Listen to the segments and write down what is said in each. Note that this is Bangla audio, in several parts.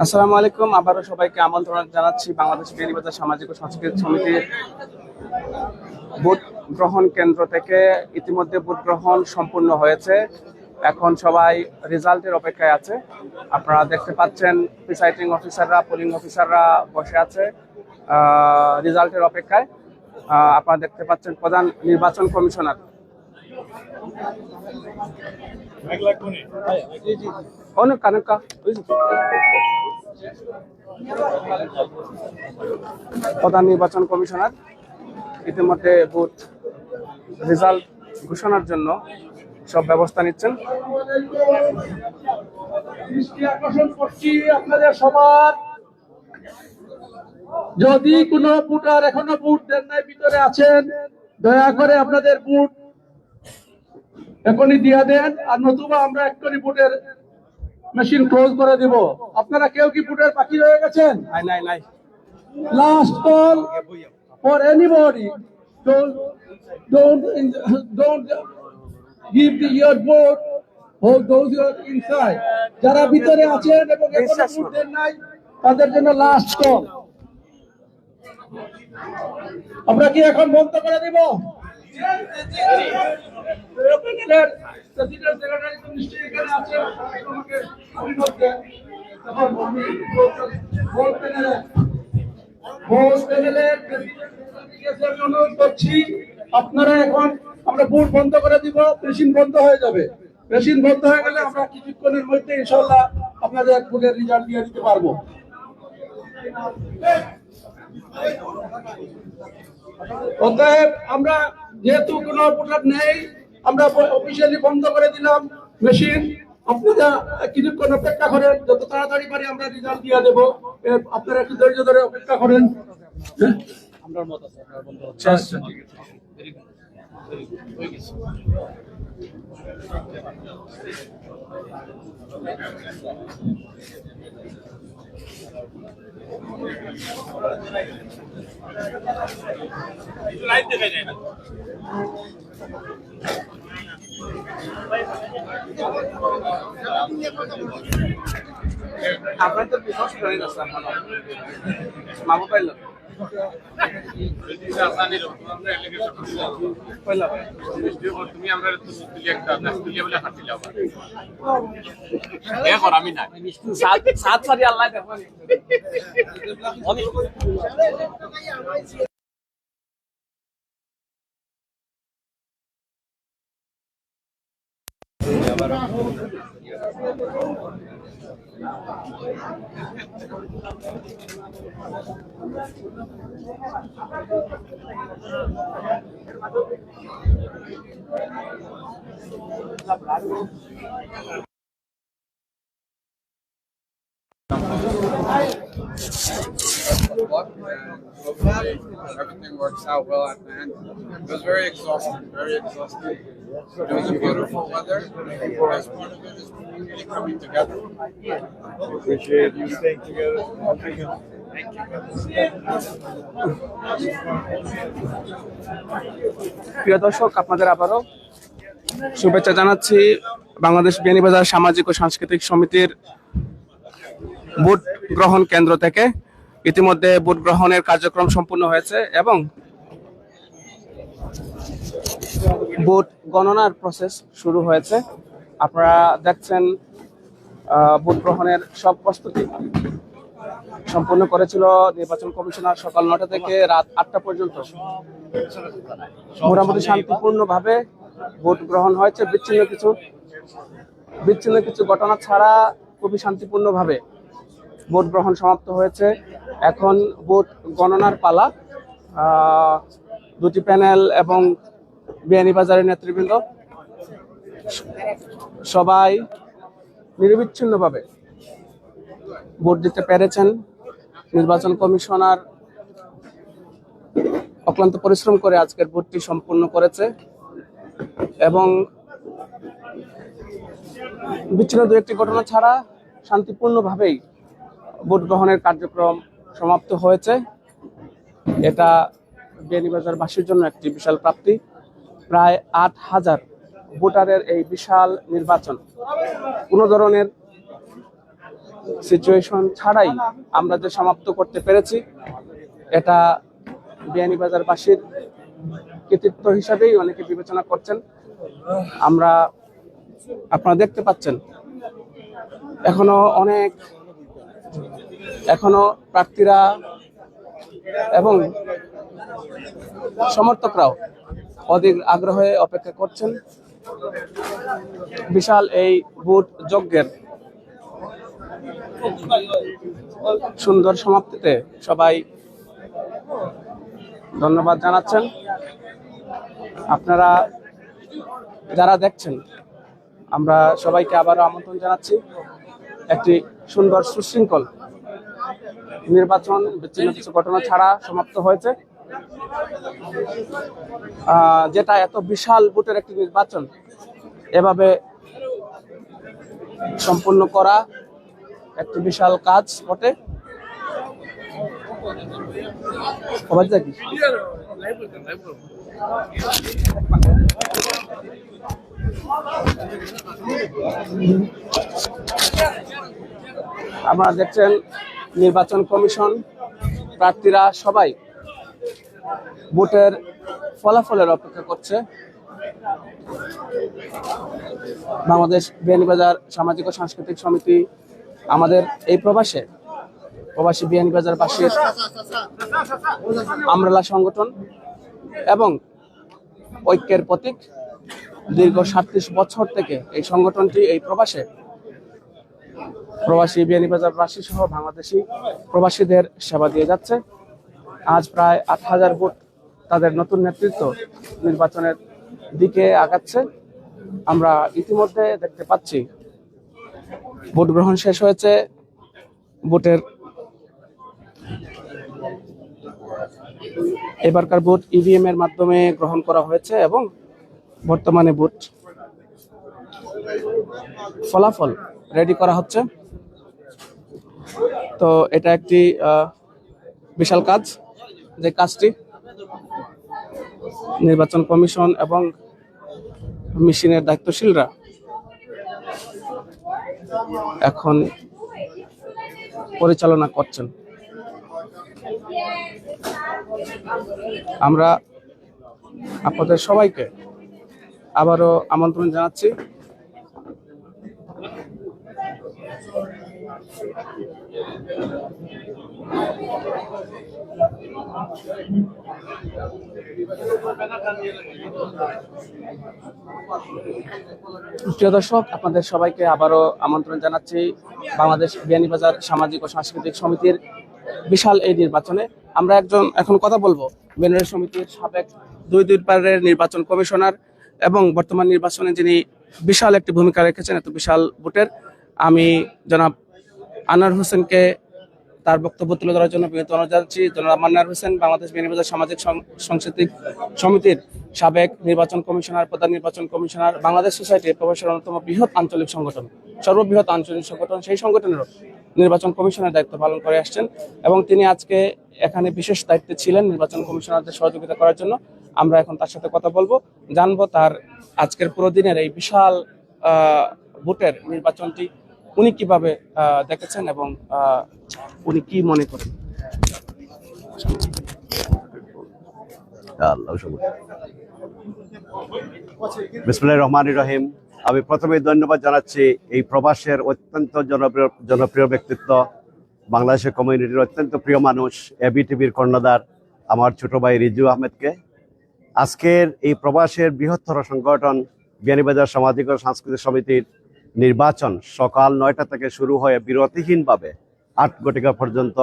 আসসালামু আলাইকুম, আবারও সবাইকে আমন্ত্রণ জানাচ্ছি বাংলাদেশ বিয়ানীবাজার সামাজিক ও সাংস্কৃতিক সমিতির ভোট গ্রহণ কেন্দ্র থেকে। ইতিমধ্যে ভোট গ্রহণ সম্পূর্ণ হয়েছে, এখন সবাই রেজাল্টের অপেক্ষায় আছে। আপনারা দেখতে পাচ্ছেন প্রিসাইডিং অফিসাররা, পোলিং অফিসাররা বসে আছে রেজাল্টের অপেক্ষায়। আপনারা দেখতে পাচ্ছেন প্রধান নির্বাচন কমিশনার প্রধান নির্বাচন কমিশনার ইতিমধ্যে ভোট রেজাল্ট ঘোষণার জন্য সব ব্যবস্থা নিচ্ছেন। আপনাদের সবার, যদি কোনো ভোটার এখনো ভোট দেন নাই, ভিতরে আছেন, দয়া করে আপনাদের ভোট এখনই দিয়ে দেন, আর নতুবা আমরা এক্ষুনি ভোটের মেশিন ক্লোজ করে দিব। আপনারা কেউ কি ভোটের বাকি রয়ে গেছেন? নাই। Last call for anybody, don't give your vote for those who are inside. যারা ভিতরে আছেন এবং এখনো ভোট দেন নাই, তাদের জন্য লাস্ট কল। আমরা কি এখন বন্ধ করে দিব? অনুরোধ করছি, আপনারা এখন, আমরা ভোট বন্ধ করে দিব, মেশিন বন্ধ হয়ে যাবে। মেশিন বন্ধ হয়ে গেলে আমরা কিছুক্ষণের মধ্যে ইনশাআল্লাহ আপনাদের ভোটের রেজাল্ট দিয়ে দিতে পারবো। অতএব আমরা যেহেতু কোনো ভোটার নেই, আমরা অফিসিয়ালি বন্ধ করে দিলাম মেশিন। আপনারা কিছুক্ষণ অপেক্ষা করেন, যত তাড়াতাড়ি পারি আমরা রেজাল্ট দিয়ে দেবো। আপনারা একটু ধৈর্য ধরে অপেক্ষা করেন। আপনার তো বিশেষ করে মামু পাইল আমি না সাত সারি আল্লাহ Hopefully everything works out well at the end. It was very exhausting. It was beautiful weather. As part of it is really coming together. Appreciate you staying together. প্রিয় দর্শক, আপনাদের আবারও শুভেচ্ছা জানাচ্ছি বাংলাদেশ বিয়ানীবাজার সামাজিক ও সাংস্কৃতিক সমিতির ভোট গ্রহণ কেন্দ্র থেকে। ইতিমধ্যে ভোট গ্রহণের কার্যক্রম সম্পূর্ণ হয়েছে এবং ভোট গণনার প্রসেস শুরু হয়েছে। আপনারা দেখছেন ভোট গ্রহণের সব প্রস্তুতি সম্পূর্ণ করেছিল নির্বাচন কমিশনার সকাল 9টা থেকে রাত 8টা পর্যন্ত। মোটামুটি শান্তিপূর্ণভাবে ভোট গ্রহণ হয়েছে, বিচ্ছিন্ন কিছু ঘটনা ছাড়া খুবই শান্তিপূর্ণভাবে ভোট গ্রহণ সমাপ্ত হয়েছে। এখন ভোট গণনার পালা। দুটি প্যানেল এবং বিয়ানীবাজারের নেতৃবৃন্দ সবাই নিরবিচ্ছিন্নভাবে ভোট দিতে পেরেছেন। নির্বাচন কমিশনার অক্লান্ত পরিশ্রম করে আজকের ভোটটি সম্পূর্ণ করেছে এবং বিচ্ছিন্ন দু একটি ঘটনা ছাড়া শান্তিপূর্ণভাবেই ভোট গ্রহণের কার্যক্রম সমাপ্ত হয়েছে। এটা বিয়ানীবাজারবাসীর জন্য একটি বিশাল প্রাপ্তি। প্রায় 8,000 ভোটারের এই বিশাল নির্বাচন কোনো ধরনের সিচুয়েশন ছাড়াই আমরা যে সমাপ্ত করতে পেরেছি, এটা বিয়ানীবাজারবাসীর কৃতিত্ব হিসাবেই অনেকে বিবেচনা করছেন। আপনারা দেখতে পাচ্ছেন এখনো প্রার্থীরা এবং সমর্থকরাও অধিক আগ্রহে অপেক্ষা করছেন বিশাল এই ভোট যজ্ঞের সুন্দর সমাপ্তিতে। সবাই ধন্যবাদ জানাচ্ছেন। আপনারা যারা দেখছেন, আমরা সবাইকে আবারও আমন্ত্রণ জানাচ্ছি। একটি সুন্দর সুশৃঙ্খল নির্বাচন বিচ্ছিন্ন কিছু ঘটনা ছাড়া সমাপ্ত হয়েছে, যেটা এত বিশাল ভোটের একটি নির্বাচন এভাবে সম্পূর্ণ করা একটি বিশাল কাজ বটে। আপনারা দেখছেন নির্বাচন কমিশন, প্রার্থীরা সবাই ভোটের ফলাফলের অপেক্ষা করছে। বাংলাদেশ বিয়ানীবাজার সামাজিক ও সাংস্কৃতিক সমিতি আমাদের এই প্রবাসী বিয়ানীবাজারবাসীর আমরেলা সংগঠন এবং ঐক্যের প্রতীক। দীর্ঘ 37 বছর থেকে এই সংগঠনটি এই প্রবাসী বিয়ানীবাজারবাসী সহ বাংলাদেশি প্রবাসীদের সেবা দিয়ে যাচ্ছে। আজ প্রায় 8,000 ভোট তাদের নতুন নেতৃত্ব নির্বাচনের দিকে আগাচ্ছে। আমরা ইতিমধ্যে দেখতে পাচ্ছি ভোট গ্রহণ শেষ হয়েছে। এবারকার ভোট ইভিএম এর মাধ্যমে গ্রহণ করা হয়েছে এবং বর্তমানে ভোট ফলাফল রেডি করা হচ্ছে। তো এটা একটি বিশাল কাজ, যে কাজটি নির্বাচন কমিশন এবং মেশিনের দায়িত্বশীলরা এখন পরিচালনা করছেন। আমরা আপনাদের সবাইকে আবারও আমন্ত্রণ জানাচ্ছি। প্রিয় দর্শক, আপনাদের সবাইকে আবারও আমন্ত্রণ জানাচ্ছি বাংলাদেশ বিয়ানীবাজার সামাজিক ও সাংস্কৃতিক সমিতির বিশাল এই নির্বাচনে। আমরা এখন কথা বলবো বিয়ানীবাজার সমিতির সাবেক 2 বারের নির্বাচন কমিশনার এবং বর্তমান নির্বাচনে যিনি বিশাল একটি ভূমিকা রেখেছেন এত বিশাল ভোটের, আমি জনাব আনোয়ার হোসেনকে তার বক্তব্য তুলে ধরার জন্য বিনীত অনুরোধ জানাচ্ছি। জনাব আনোয়ার হোসেন বাংলাদেশ বিয়ানীবাজার সামাজিক সাংস্কৃতিক সমিতির সাবেক নির্বাচন কমিশনার, প্রধান নির্বাচন কমিশনার, বাংলাদেশ সোসাইটি প্রবাসের অন্যতম বৃহৎ আঞ্চলিক সংগঠন, সর্ববৃহৎ আঞ্চলিক সংগঠন, সেই সংগঠনেরও নির্বাচন কমিশনের দায়িত্ব পালন করে আসছেন এবং তিনি আজকে এখানে বিশেষ দায়িত্বে ছিলেন নির্বাচন কমিশনারদের সহযোগিতা করার জন্য। আমরা এখন তার সাথে কথা বলবো, জানবো তার আজকের পুরো দিনের এই বিশাল ভোটের নির্বাচনটি উনি কিভাবে দেখেছেন এবং উনি কি মনে করেন। বিসমিল্লাহির রহমানির রহিম। আমি প্রথমে ধন্যবাদ জানাচ্ছি এই প্রবাসের অত্যন্ত জনপ্রিয় ব্যক্তিত্ব, বাংলাদেশের কমিউনিটির অত্যন্ত প্রিয় মানুষ, এবিটিভির কর্ণধার আমার ছোট ভাই রিজু আহমেদকে। আজকের এই প্রবাসের বৃহত্তর সংগঠন বিয়ানীবাজার সামাজিক ও সাংস্কৃতিক সমিতির নির্বাচন সকাল 9টা থেকে শুরু হয়ে বিরতিহীনভাবে 8 ঘটিকা পর্যন্ত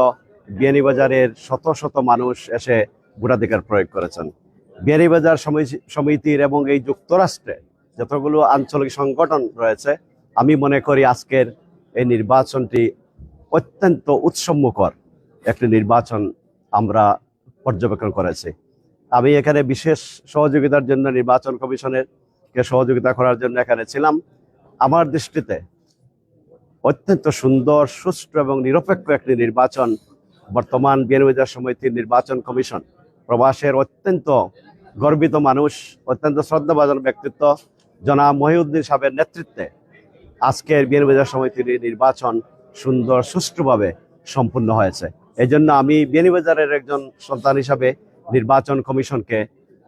বিয়ানীবাজারের শত শত মানুষ এসে ভোটাধিকার প্রয়োগ করেছেন। বিয়ানীবাজার সমিতির এবং এই যুক্তরাষ্ট্রে যতগুলো আঞ্চলিক সংগঠন রয়েছে, আমি মনে করি আজকের এই নির্বাচনটি অত্যন্ত উৎসবমুখর একটি নির্বাচন আমরা পর্যবেক্ষণ করেছি। আমি এখানে বিশেষ সহযোগিতার জন্য নির্বাচন কমিশনেরকে সহযোগিতা করার জন্য এখানে ছিলাম। আমার দৃষ্টিতে অত্যন্ত সুন্দর, সুষ্ঠু এবং নিরপেক্ষ একটি নির্বাচন বর্তমান বিয়ানীবাজার সমিতির নির্বাচন কমিশন প্রবাসের অত্যন্ত গর্বিত মানুষ, অত্যন্ত শ্রদ্ধাভাজন ব্যক্তিত্ব জনাব মহিউদ্দিন সাহেবের নেতৃত্বে আজকের বিয়ানীবাজার সমিতির নির্বাচন সুন্দর সুষ্ঠুভাবে সম্পূর্ণ হয়েছে। এই জন্য আমি বিয়ানীবাজারের একজন সন্তান হিসাবে নির্বাচন কমিশনকে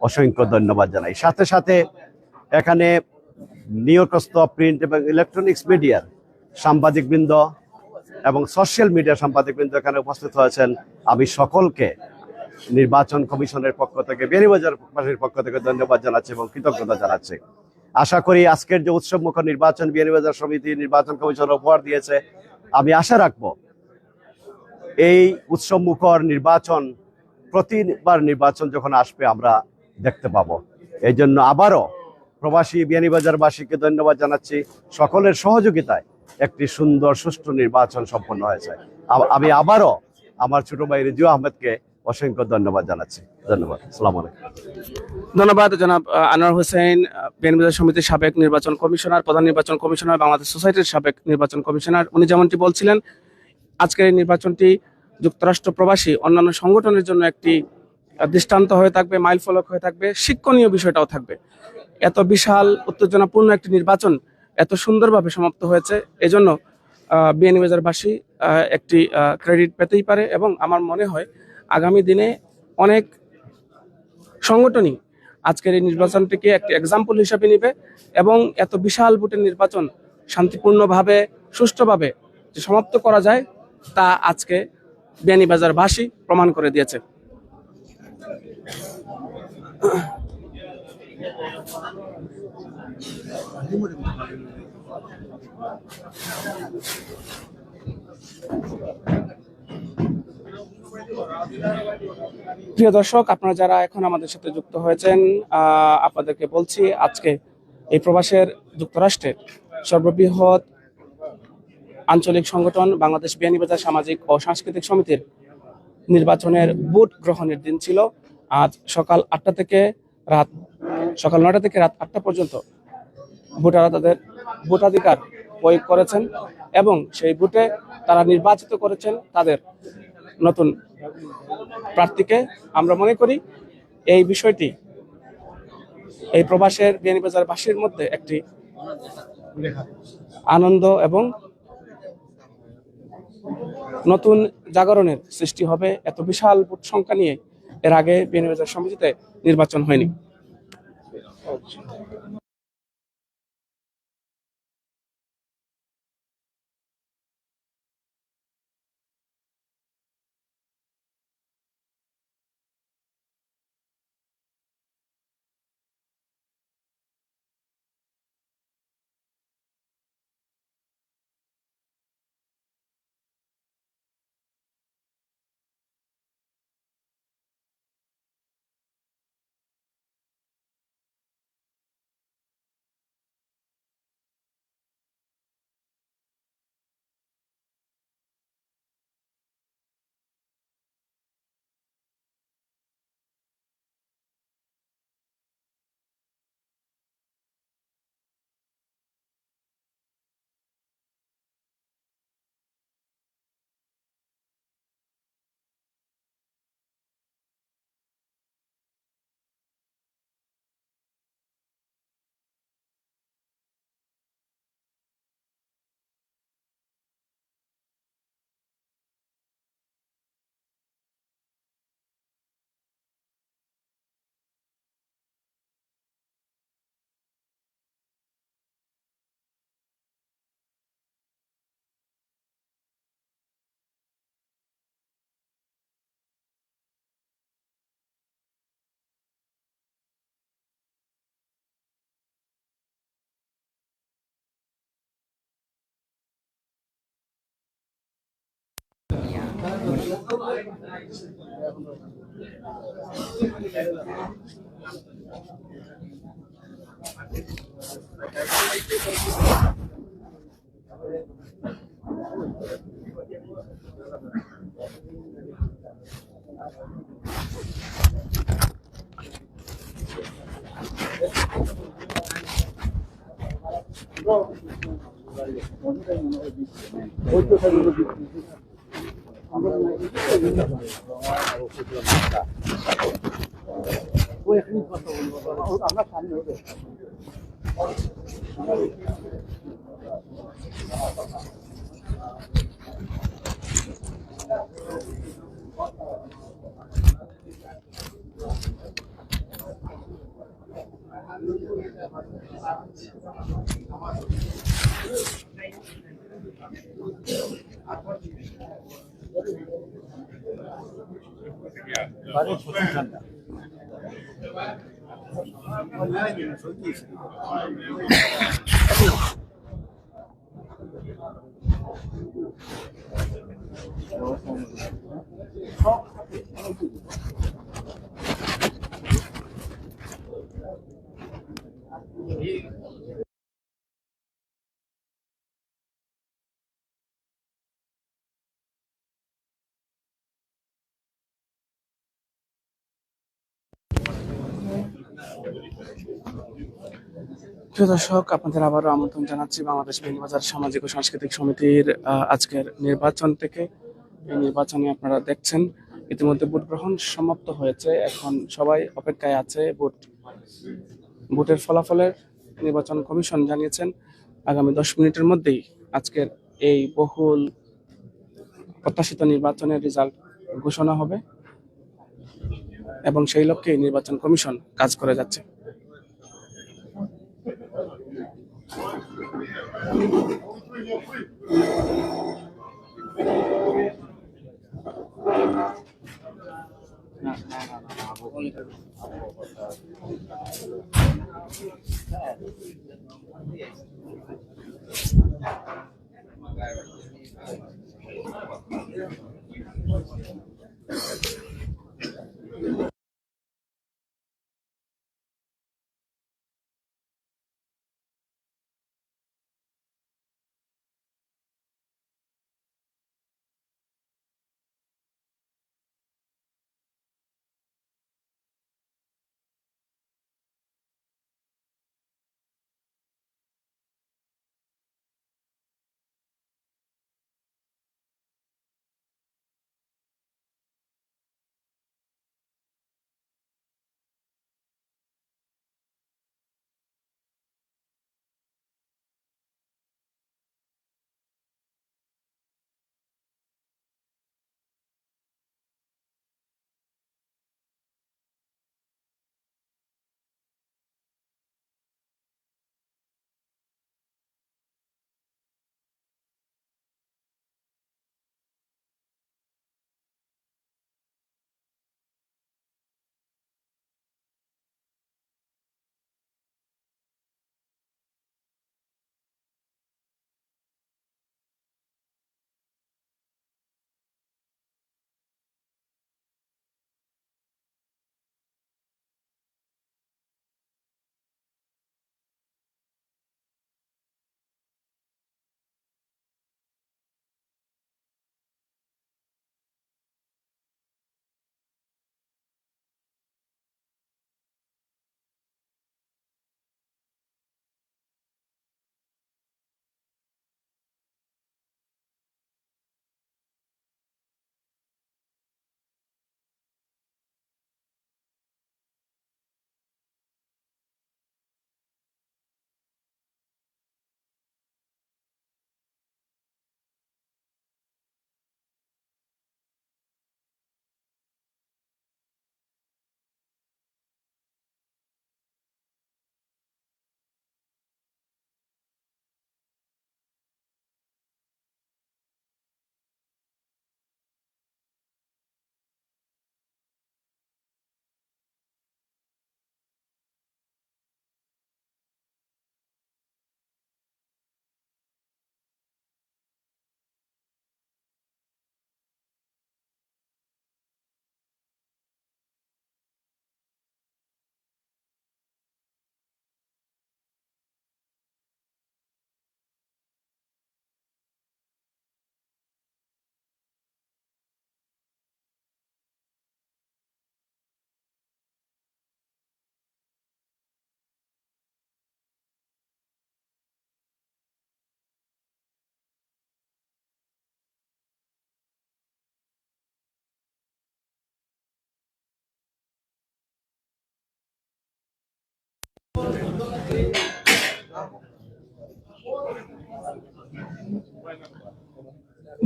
অসংখ্য ধন্যবাদ জানাই। সাথে সাথে এখানে নিয়োগস্থ প্রিন্ট এবং ইলেকট্রনিক্স মিডিয়ার সাংবাদিকবৃন্দ এবং সোশ্যাল মিডিয়া সাংবাদিকবৃন্দ এখানে উপস্থিত হয়েছেন। আমি সকলকে নির্বাচন কমিশনের পক্ষ থেকে, বিয়ানীবাজারবাসীর পক্ষ থেকে ধন্যবাদ জানাচ্ছি এবং কৃতজ্ঞতা জানাচ্ছি। আশা করি আজকের যে উৎসবমুখর নির্বাচন বিয়ানীবাজার সমিতি নির্বাচন কমিশন উপহার দিয়েছে, আমি আশা রাখব এই উৎসবমুখর নির্বাচন প্রতিবার নির্বাচন যখন আসবে আমরা দেখতে পাবো। এই জন্য আবারও প্রবাসী বিয়ানীবাজারবাসীকে ধন্যবাদ জানাচ্ছি। সকলের সহযোগিতায় একটি সুন্দর সুষ্ঠু নির্বাচন সম্পন্ন হয়েছে। আমি আবারও আমার ছোট ভাই রিজু আহমেদকে অসংখ্য ধন্যবাদ জানাচ্ছি। ধন্যবাদ। আসসালামু আলাইকুম। ধন্যবাদ জনাব আনোয়ার হোসেন, বিয়ানীবাজার সমিতির সাবেক নির্বাচন কমিশনার, প্রধান নির্বাচন কমিশনার, বাংলাদেশ সোসাইটির সাবেক নির্বাচন কমিশনার। উনি যেমনটি বলছিলেন, আজকের এই নির্বাচনটি যুক্তরাষ্ট্র প্রবাসী অন্যান্য সংগঠনের জন্য একটি দৃষ্টান্ত হয়ে থাকবে, মাইল ফলক হয়ে থাকবে, শিক্ষণীয় বিষয়টাও থাকবে। এত বিশাল উত্তেজনাপূর্ণ একটি নির্বাচন এত সুন্দরভাবে সমাপ্ত হয়েছে, এজন্য বিয়ানীবাজারবাসী একটি ক্রেডিট পেতেই পারে। এবং আমার মনে হয় আগামী দিনে অনেক সংগঠনই আজকের এই নির্বাচনটিকে একটি এক্সাম্পল হিসাবে নিবে এবং এত বিশাল ভোটের নির্বাচন শান্তিপূর্ণভাবে সুষ্ঠুভাবে যে সমাপ্ত করা যায় তা আজকে বিয়ানীবাজারবাসী প্রমাণ করে দিয়েছে। প্রিয় দর্শক, আপনারা যারা এখন আমাদের সাথে যুক্ত হয়েছেন, আপনাদেরকে বলছি আজকে এই প্রবাসের যুক্তরাষ্ট্রের সর্ববৃহৎ আঞ্চলিক সংগঠন বাংলাদেশ বিয়ানীবাজার সামাজিক ও সাংস্কৃতিক সমিতির নির্বাচনের ভোট গ্রহণের দিন ছিল। আজ সকাল 9টা থেকে রাত 8টা পর্যন্ত ভোটাররা তাদের ভোটাধিকার প্রয়োগ করেছেন এবং সেই ভোটে তারা নির্বাচিত করেছেন তাদের নতুন প্রার্থীকে। আমরা মনে করি এই বিষয়টি এই প্রবাসের বিয়ানীবাজারবাসীর মধ্যে একটি আনন্দ এবং নতুন জাগরণের সৃষ্টি হবে। এত বিশাল ভোট সংখ্যা নিয়ে এর আগে বিয়ানীবাজার সমিতিতে নির্বাচন হয়নি। প্রিয় দর্শক, আপনাদের আবারও আমন্ত্রণ জানাচ্ছি বাংলাদেশ বিয়ানীবাজার সামাজিক ও সাংস্কৃতিক সমিতির আজকের নির্বাচন থেকে। এই নির্বাচনে আপনারা দেখছেন ইতিমধ্যে ভোট গ্রহণ সমাপ্ত হয়েছে। এখন সবাই অপেক্ষায় আছে ভোটের ফলাফলের। নির্বাচন কমিশন জানিয়েছেন আগামী 10 মিনিটের মধ্যেই আজকের এই বহুল প্রত্যাশিত নির্বাচনের রেজাল্ট ঘোষণা হবে এবং সেই লক্ষ্যে নির্বাচন কমিশন কাজ করে যাচ্ছে।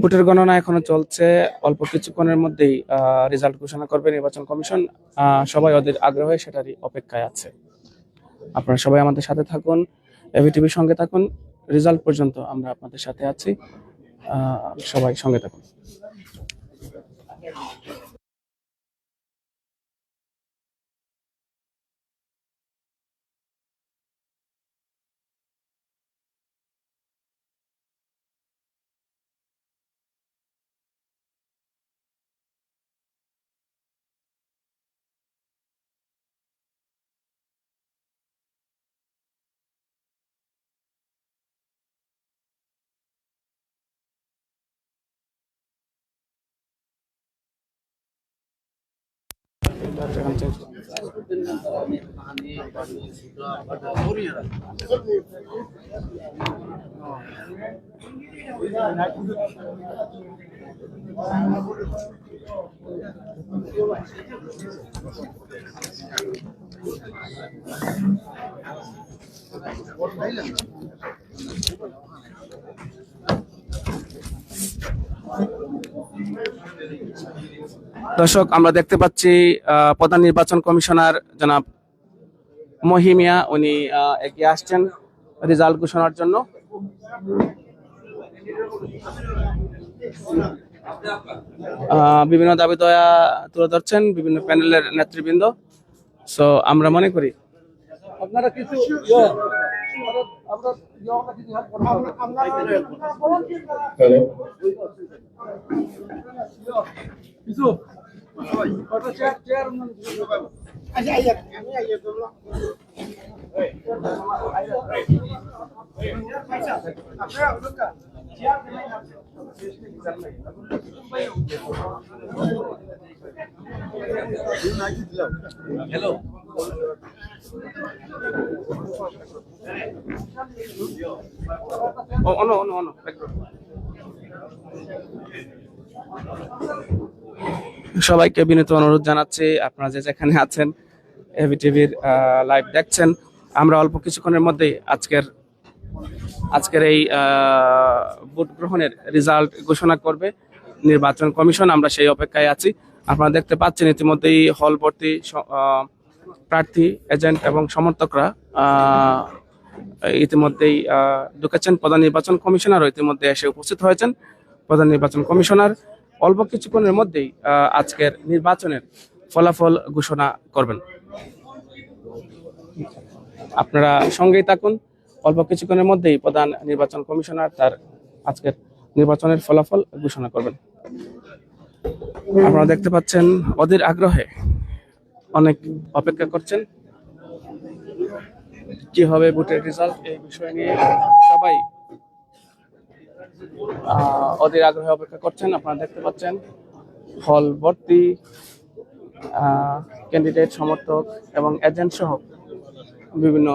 ভোটের গণনা এখনো চলছে, অল্প কিছুক্ষণের মধ্যেই রেজাল্ট ঘোষণা করবে নির্বাচন কমিশন। সবাই ওদের আগ্রহে সেটারই অপেক্ষায় আছে। আপনারা সবাই আমাদের সাথে থাকুন, এবিটিভির সঙ্গে থাকুন, রেজাল্ট পর্যন্ত আমরা আপনাদের সাথে আছি। সবাই সঙ্গে থাকুন। দর্শক, আমরা দেখতে পাচ্ছি প্রধান নির্বাচন কমিশনার জনাব মহিমিয়া উনি এগিয়ে আসছেন রেজাল্ট ঘোষণার জন্য। বিভিন্ন দাবি দয়া তুলে ধরছেন বিভিন্ন প্যানেলের নেতৃবৃন্দ। সো আমরা মনে করি আপনারা কিছু কিছু হ্যালো সবাইকে বিনীত অনুরোধ জানাচ্ছি, আপনারা যে যেখানে আছেন এবিটিভির লাইভ দেখছেন। আমরা অল্প কিছুক্ষণের মধ্যেই আজকের এই ভোট গ্রহণের রেজাল্ট ঘোষণা করবে নির্বাচন কমিশন। আমরা সেই অপেক্ষায় আছি। আপনারা দেখতে পাচ্ছেন ইতিমধ্যেই হল ভর্তি প্রার্থী, এজেন্ট এবং সমর্থকরা ইতিমধ্যেই ঢুকেছেন। প্রধান নির্বাচন কমিশনারও ইতিমধ্যে এসে উপস্থিত হয়েছেন। প্রধান নির্বাচন কমিশনার অল্প কিছুক্ষণের মধ্যেই আজকের নির্বাচনের ফলাফল ঘোষণা করবেন। আপনারা সঙ্গেই থাকুন, অল্প কিছুক্ষণের মধ্যেই প্রধান নির্বাচন কমিশনার তার আজকের নির্বাচনের ফলাফল ঘোষণা করবেন। আপনারা দেখতে পাচ্ছেন অধীর আগ্রহে অনেক অপেক্ষা করছেন কি হবে ভোটের রেজাল্ট, এই বিষয় নিয়ে সবাই অধীর আগ্রহে অপেক্ষা করছেন। আপনারা দেখতে পাচ্ছেন হল ভর্তি ক্যান্ডিডেট, সমর্থক এবং এজেন্ট সহ বিভিন্ন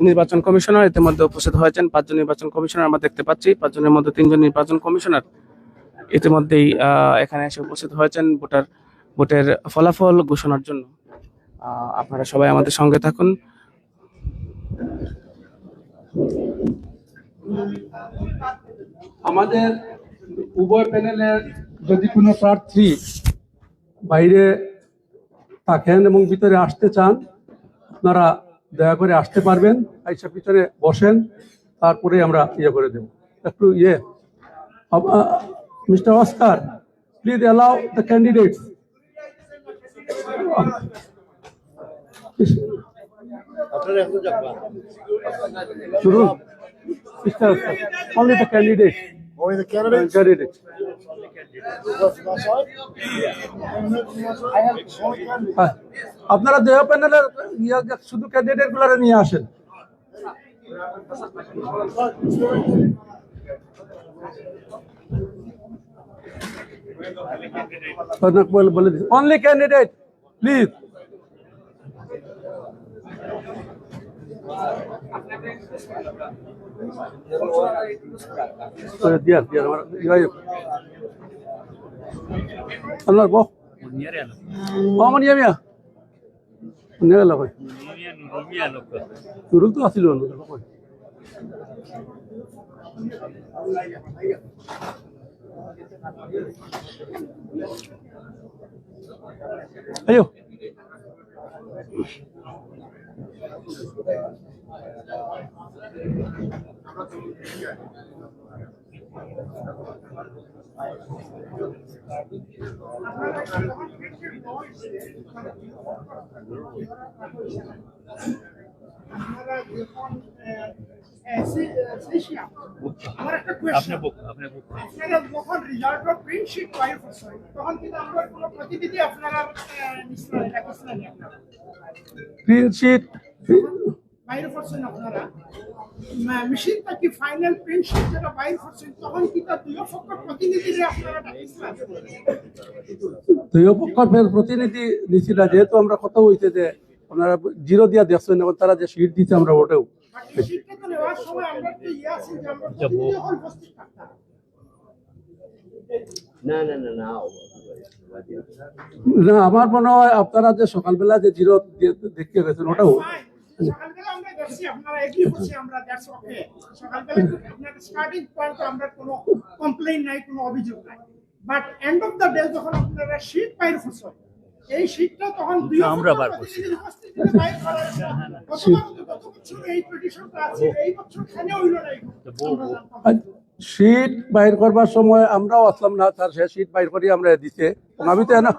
নির্বাচন কমিশনার ইতিমধ্যে উপস্থিত হয়েছেন। 5 জন নির্বাচন কমিশনার আমরা দেখতে পাচ্ছি। 5 জনের মধ্যে 3 জন নির্বাচন কমিশনার ইতিমধ্যেই এখানে এসে উপস্থিত হয়েছেন ভোটের ফলাফল ঘোষণার জন্য। আপনারা সবাই আমাদের সঙ্গে থাকুন। আমাদের উভয় প্যানেলের যদি কোনো প্রার্থী বাইরে থাকেন এবং ভিতরে আসতে চান, আপনারা দয়া করে আসতে পারবেন, আইসা ভিতরে বসেন, তারপরে আমরা করে দেব। একটু mister Oscar, please allow the candidates. শুনুন, mister Oscar, only the candidate. Only the candidates? Candidate. আপনারা দেহ প্যানেলের শুধু ক্যান্ডিডেট গুলারে নিয়ে আসেন। বলে দিন, অনলি ক্যান্ডিডেট প্লিজ। দিয়ার দিয়ার আমার আপনার বহ আমার নিয়ে মিয়া নিয়ে গেল কই নুরুল তো আসিল কই ayo আমার একটা কোয়েশ্চন আপনারা যখন রেজাল্ট অফ প্রিন্ট শিট বাইর করছেন তখন কিন্তু আমরা কোনো প্রতিনিধি আপনারা নিশ্চয় রাখছেন আপনারা clean sheet বাইর করছেন আপনারা মেশিন থেকে ফাইনাল প্রিন্ট শিট যেটা বাইর করছেন তখন কি তার দুই পক্ষ প্রতিনিধিরে আপনারা রাখছেন দুই পক্ষের প্রতিনিধি দিছিল যেহেতু আমরা কথা হইছে যে আপনারা জিরো দিয়া দেখছেন এবং তারা যে শীট দিচ্ছে আমরা ওটাও এই শিটটা তো নেওয়ার সময় আমরা তো আছে যে আমরা প্রতিনিধি হল উপস্থিত থাকতাম না আমার মনে হয় আপনারা যে সকালবেলা যে জিরো দেখতে গেছেন ওটাও সকালবেলা আমরা দেখছি আপনারা এগ্রি করছি আমরা দ্যাটস ওকে সকালবেলা আপনাদের স্টার্টিং পয়েন্ট আমরা কোনো কমপ্লেইন নাই কোনো অভিযোগ নাই but end of the day যখন আপনারা শীট বাইর করছেন এই শীটটা তখন দুই আমরা বার করছি বাইর করার গত বছর এই পিটিশনটা আছে এই বছর কেন হইল না শীট বাইর করবার সময় আমরাও আসলাম না তার সে শীট বাইর করি আমরা দিতে আমি তো না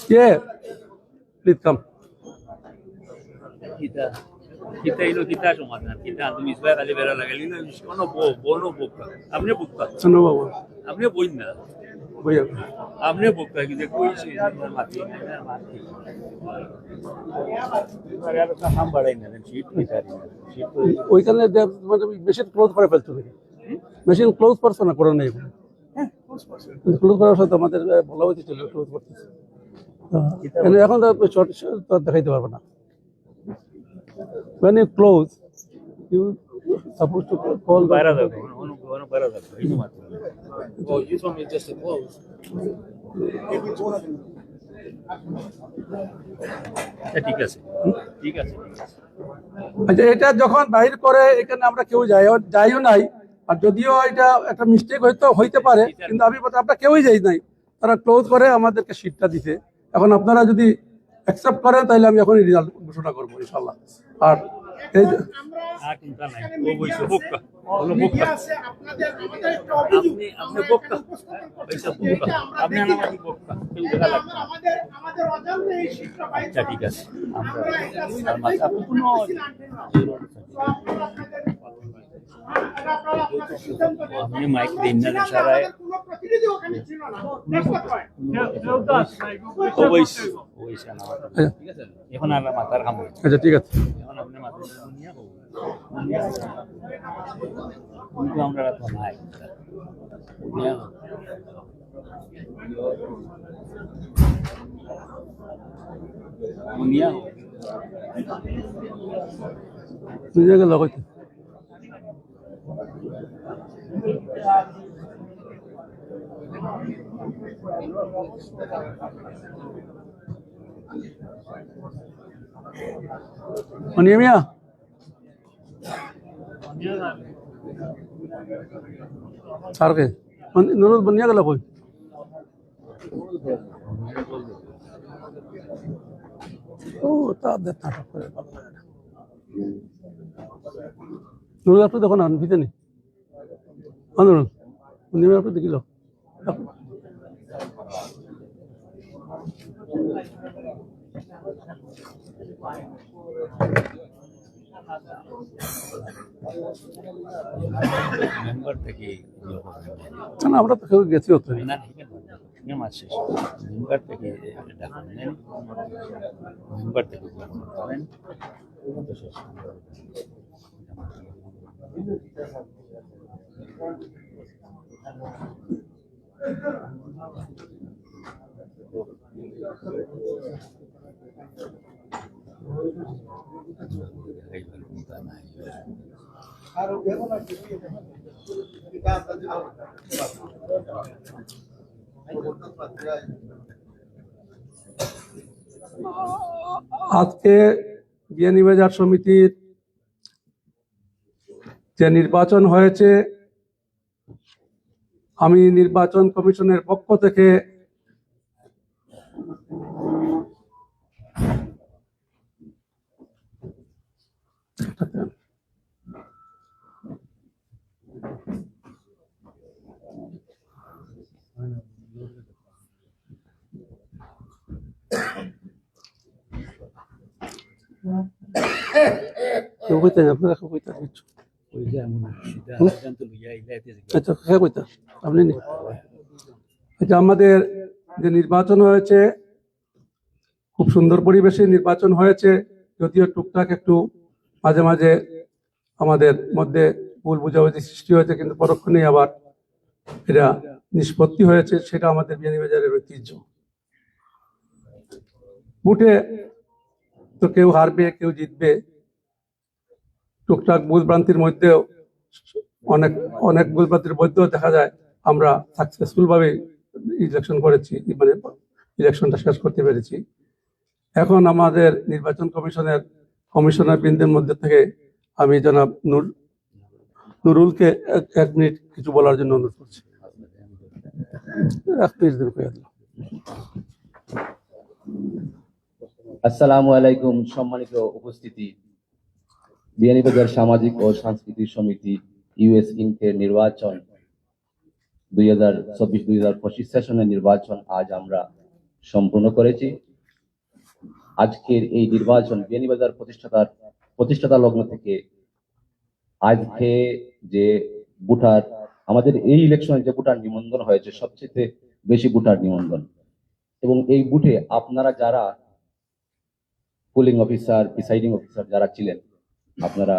কে please come kita ilo kita sumatan kita তুমি সবাই কাজে বেরা লাগালি না কোনো বনো বক্তা আপনি বক্তা শোনো বাবু আপনি বই না বইয়া আপনি বক্তা কি যে কইছি মাটি না মাটি আরে আর কাম বাড়াই না শীত বিচারি শীত ওইখানে মানে মেশিন ক্লোজ করে ফেলতে হবে মেশিন ক্লোজ করছে না করে নেই ক্লোজ করার সাথে আমাদের ভালো হয়েছে ছিল ক্লোজ করতেছে এখন তো দেখাইতে পারবে না when you close you supposed to call the বাইরে দাও অনু বাইরে দাও এই মাত্র ও you told me just to close ঠিক আছে ঠিক আছে আচ্ছা এটা যখন বাইর করে এখানে আমরা কেউ যাইও নাই আর যদিও এটা একটা মিস্টেক হইতে পারে কিন্তু আমি আমরা কেউই যাই নাই তারা ক্লোজ করে আমাদেরকে শীটটা দিতে এখন আপনারা যদি অ্যাকসেপ্ট করেন তাহলে আমি এখন রেজাল্ট ঘোষণা করবো ইনশাল্লাহ আর এই যে আর চিন্তা নাই ও বইছে বক্তা হলো বক্তা আছে আপনাদের আমাদের একটা অভিযোগ আপনি বক্তা পয়সা বক্তা আপনি আমাকে বক্তা কেউ দেখা লাগবে আমাদের অজান্তে এই শীটটা বাইর আচ্ছা ঠিক আছে আমরা আমরা আর মাথা কোনো আপনি মাইক দিন না সারায় কোনো প্রতিনিধি ওখানে ছিল না নেক্সট পয়েন্ট ওইসা না ঠিক আছে এখন আর মাথার কাম আচ্ছা ঠিক আছে এখন আপনি মাথা নিয়ে কিন্তু আমরা তো নাই নিজেকে লাগাইতে মিয়া सार के नुरुल बनिया गला कोई ओ ता देता है নুরুল আপনি দেখো না ভিতরে নেই নুরুল বনিয়া আপনি দেখিল মেম্বার থেকে না আমরা তো কেউ গেছি হতো না ঠিক আছে মাস শেষ মেম্বার থেকে মেম্বার থেকে করেন আজকে বিয়ানীবাজার সমিতির যে নির্বাচন হয়েছে, আমি নির্বাচন কমিশনের পক্ষ থেকে আমাদের যে নির্বাচন হয়েছে খুব সুন্দর পরিবেশে নির্বাচন হয়েছে, যদিও টুকটাক একটু মাঝে মাঝে আমাদের মধ্যে ভুল বুঝাবুঝি সৃষ্টি হয়েছে, কিন্তু পরক্ষণেই আবার এটা নিষ্পত্তি হয়েছে। সেটা আমাদের বিয়ানীবাজারের ঐতিহ্য। ভোটে তো কেউ হারবে কেউ জিতবে, টুকটাক ভুলভ্রান্তির মধ্যেও অনেক ভুলভ্রান্তির মধ্যেও দেখা যায় আমরা সাকসেসফুল ভাবে ইলেকশন করেছি, মানে ইলেকশনটা শেষ করতে পেরেছি। এখন আমাদের নির্বাচন কমিশনের কমিশনার বৃন্দের মধ্যে থেকে আমি জনাব নুরুলকে এক মিনিট কিছু বলার জন্য অনুরোধ করছি। আসসালামু আলাইকুম। সম্মানিত উপস্থিতি, বিয়ানীবাজার সামাজিক ও সাংস্কৃতিক সমিতি ইউএস ইনকের নির্বাচন 2024-2025 সেশনের নির্বাচন আজ আমরা সম্পূর্ণ করেছি। আজকের এই নির্বাচন বিয়ানীবাজার প্রতিষ্ঠাতা লগ্ন থেকে আজকে যে ভোটার, আমাদের এই ইলেকশনে যে ভোটার নিবন্ধন হয়েছে সবচেয়ে বেশি ভোটার নিবন্ধন, এবং এই বুথে আপনারা যারা পোলিং অফিসার, প্রিসাইডিং অফিসার যারা ছিলেন, আপনারা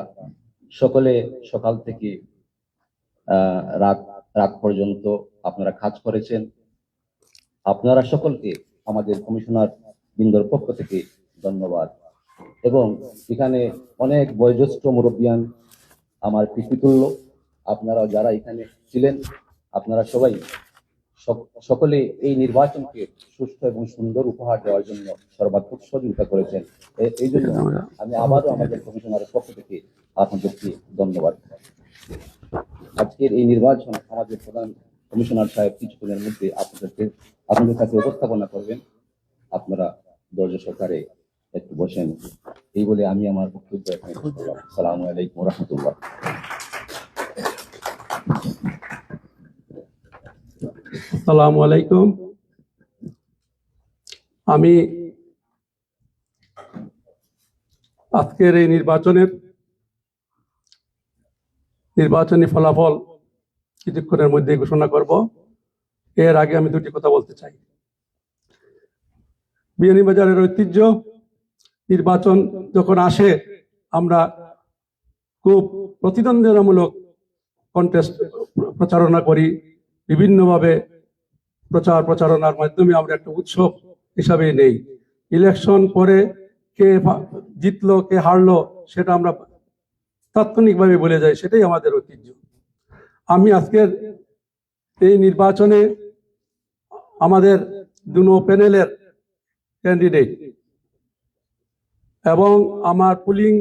সকলে সকাল থেকে রাত পর্যন্ত আপনারা কাজ করেছেন। আপনারা সকলকে আমাদের কমিশনার বৃন্দর পক্ষ থেকে ধন্যবাদ। এবং এখানে অনেক বয়োজ্যেষ্ঠ মুরব্বিয়ান, আমার পিতৃতুল্য, আপনারা যারা এখানে ছিলেন, আপনারা সবাই সকলে এই নির্বাচনকে সুষ্ঠু এবং সুন্দর উপহার দেওয়ার জন্য সর্বাত্মক সহযোগিতা করেছেন। এই জন্য আমি আবারও আমাদের কমিশনারের পক্ষ থেকে আপনাদেরকে ধন্যবাদ। আজকের এই নির্বাচন আমাদের প্রধান কমিশনার সাহেব কিছুক্ষণের মধ্যে আপনাদের কাছে উপস্থাপনা করবেন। আপনারা ধৈর্য সহকারে একটু বসেন, এই বলে আমি আমার বক্তব্য এখানে শেষ করলাম। আসসালামু আলাইকুম ওয়া রাহমাতুল্লাহ। আসসালামু আলাইকুম। আমি আজকের এই নির্বাচনী ফলাফল কিছুক্ষণের মধ্যে ঘোষণা করব। এর আগে আমি দুটি কথা বলতে চাই। বিয়ানীবাজারের ঐতিহ্য, নির্বাচন যখন আসে আমরা খুব প্রতিদ্বন্দ্বিতামূলক কন্টেস্ট প্রচারণা করি, বিভিন্নভাবে প্রচারণার মাধ্যমে আমরা একটা উৎসব হিসাবে নেই। ইলেকশন পরে কে জিতলো কে হারলো সেটা আমরা তাৎক্ষণিকভাবে বলে যাই, সেটাই আমাদের ঐতিহ্য। আমি আজকের এই নির্বাচনে আমাদের দুনো প্যানেলের ক্যান্ডিডেট এবং আমার পুলিং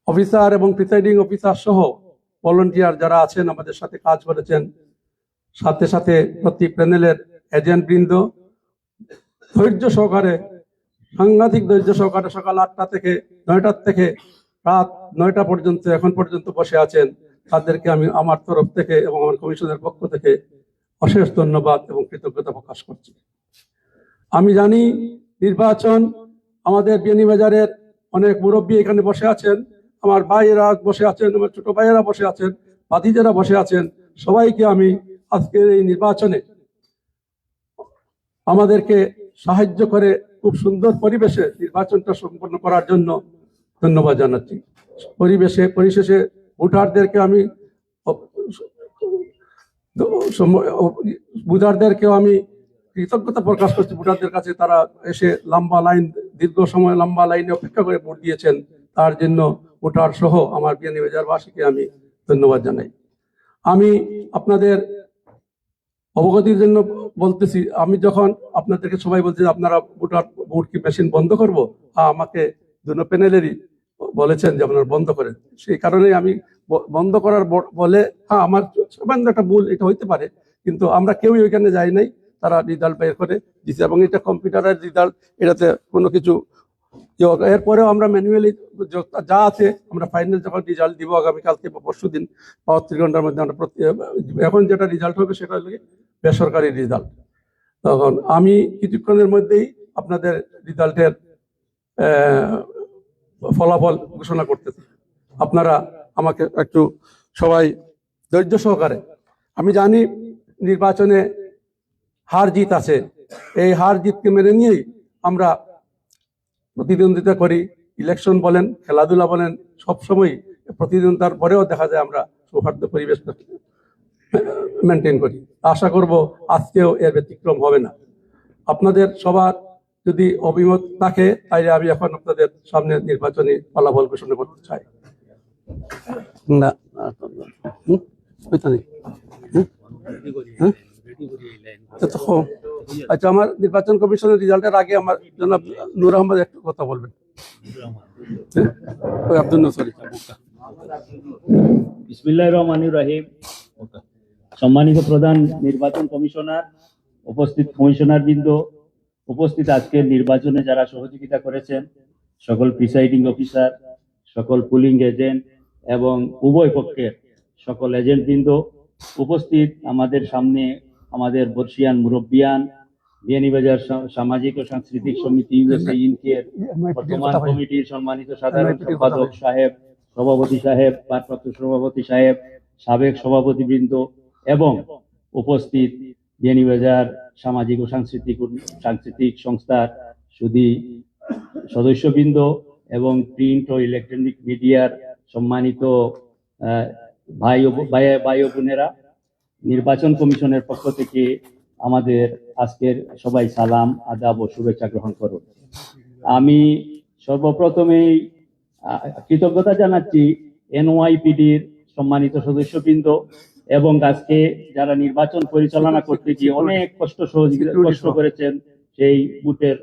অফিসার এবং প্রিসাইডিং অফিসার সহ ভলান্টিয়ার যারা আছেন, আমাদের সাথে কাজ করেছেন, সাথে সাথে প্রতি প্যানেলের এজেন্ট বৃন্দ ধৈর্য সহকারে, সাংঘাতিক ধৈর্য সহকারে সকাল 8টা থেকে 9টা থেকে রাত 9টা পর্যন্ত এখন পর্যন্ত বসে আছেন। তাদেরকে আমি আমার তরফ থেকে এবং আমার কমিশনের পক্ষ থেকে অশেষ ধন্যবাদ এবং কৃতজ্ঞতা প্রকাশ করছি। আমি জানি নির্বাচন, আমাদের বিয়ানীবাজারের অনেক মুরব্বী এখানে বসে আছেন, আমার ভাইয়েরা বসে আছেন, আমার ছোট ভাইয়েরা বসে আছেন, ভাতিজারা বসে আছেন, সবাইকে আমি আজকের এই নির্বাচনে আমাদেরকে সাহায্য করে খুব সুন্দর পরিবেশে নির্বাচনটা সম্পন্ন করার জন্য ধন্যবাদ জানাচ্ছি। পরিশেষে ভোটারদেরকে আমি ভোটারদেরকেও আমি কৃতজ্ঞতা প্রকাশ করছি ভোটারদের কাছে, তারা এসে দীর্ঘ সময় লম্বা লাইনে অপেক্ষা করে ভোট দিয়েছেন, তার জন্য ভোটার সহ আমার বিয়ানীবাজারবাসীকে আমি ধন্যবাদ জানাই। আমি আপনাদের অবগতির জন্য বলতেছি, আমি যখন আপনাদেরকে সবাই বলছি আপনারা ভোট কি মেশিন বন্ধ করবো, আমাকে দুটো প্যানেলেরই বলেছেন যে আপনারা বন্ধ করেন। সেই কারণেই আমি বন্ধ করার বলে আমার সামান্য একটা ভুল এটা হইতে পারে, কিন্তু আমরা কেউই ওইখানে যাই নাই, তারা রেজাল্ট বের করে দিচ্ছে এবং এটা কম্পিউটারের রেজাল্ট, এটাতে কোনো কিছু এরপরেও আমরা ম্যানুয়ালি যা আছে আমরা ফাইনাল যখন রেজাল্ট দিব আগামীকালকে বা পরশু দিন ৩ ঘন্টার মধ্যে আমরা এখন যেটা রেজাল্ট হবে সেটা হলো বেসরকারি রেজাল্ট। তখন আমি কিছুক্ষণের মধ্যেই আপনাদের রেজাল্টের ফলাফল ঘোষণা করতেছি। আপনারা আমাকে একটু সবাই ধৈর্য সহকারে, আমি জানি নির্বাচনে হার জিত আছে, এই হার জিতকে মেনে নিয়েই আমরা প্রতিদ্বন্দ্বিতা করি। ইলেকশন বলেন, খেলাধুলা বলেন, সবসময় প্রতিদ্বন্দ্বিতার পরেও দেখা যায় আমরা সৌহার্দ্য পরিবেশ মেনটেন করি। আশা করব আজকেও এর ব্যতিক্রম হবে না। আপনাদের সবার যদি অভিমত থাকে তাইলে আমি এখন আপনাদের সামনে নির্বাচনী ফলাফল ঘোষণা করতে চাই। না আচ্ছা, আমার নির্বাচন কমিশনের রেজাল্টের আগে আমার জনাব নূর আহমদ একটু কথা বলবেন। আব্দুল নসরি। বিসমিল্লাহির রহমানির রহিম। সম্মানিত প্রধান নির্বাচন কমিশনার, উপস্থিত কমিশনার বৃন্দ, উপস্থিত আজকের নির্বাচনে যারা সহযোগিতা করেছেন, সকল প্রিসাইডিং অফিসার, সকল পুলিং এজেন্ট এবং উভয় পক্ষের সকল এজেন্ট বৃন্দ, উপস্থিত আমাদের সামনে আমাদের বর্ষিয়ান মুরব্বিয়ান, বিয়ানীবাজার সামাজিক ও সাংস্কৃতিক সমিতি ইউএসএ ইনকের বর্তমান কমিটির সম্মানিত সাধারণ সম্পাদক সাহেব, সভাপতি সাহেব, ভারপ্রাপ্ত সভাপতি সাহেব, সাবেক সভাপতিবৃন্দ এবং উপস্থিত বিয়ানীবাজার সামাজিক ও সাংস্কৃতিক সংস্থার সুধী সদস্যবৃন্দ এবং প্রিন্ট ও ইলেকট্রনিক মিডিয়ার সম্মানিত ভাই ও বোনেরা, নির্বাচন কমিশনের পক্ষ থেকে আমাদের আজকের সবাই সালাম, আদাব ও শুভেচ্ছা গ্রহণ করুন। আমি সর্বপ্রথমেই কৃতজ্ঞতা জানাচ্ছি এনওয়াইপিডির সম্মানিত সদস্যবৃন্দ এবং আজকে যারা নির্বাচন পরিচালনা করতে গিয়ে অনেক কষ্ট করেছেন, সেই বুথের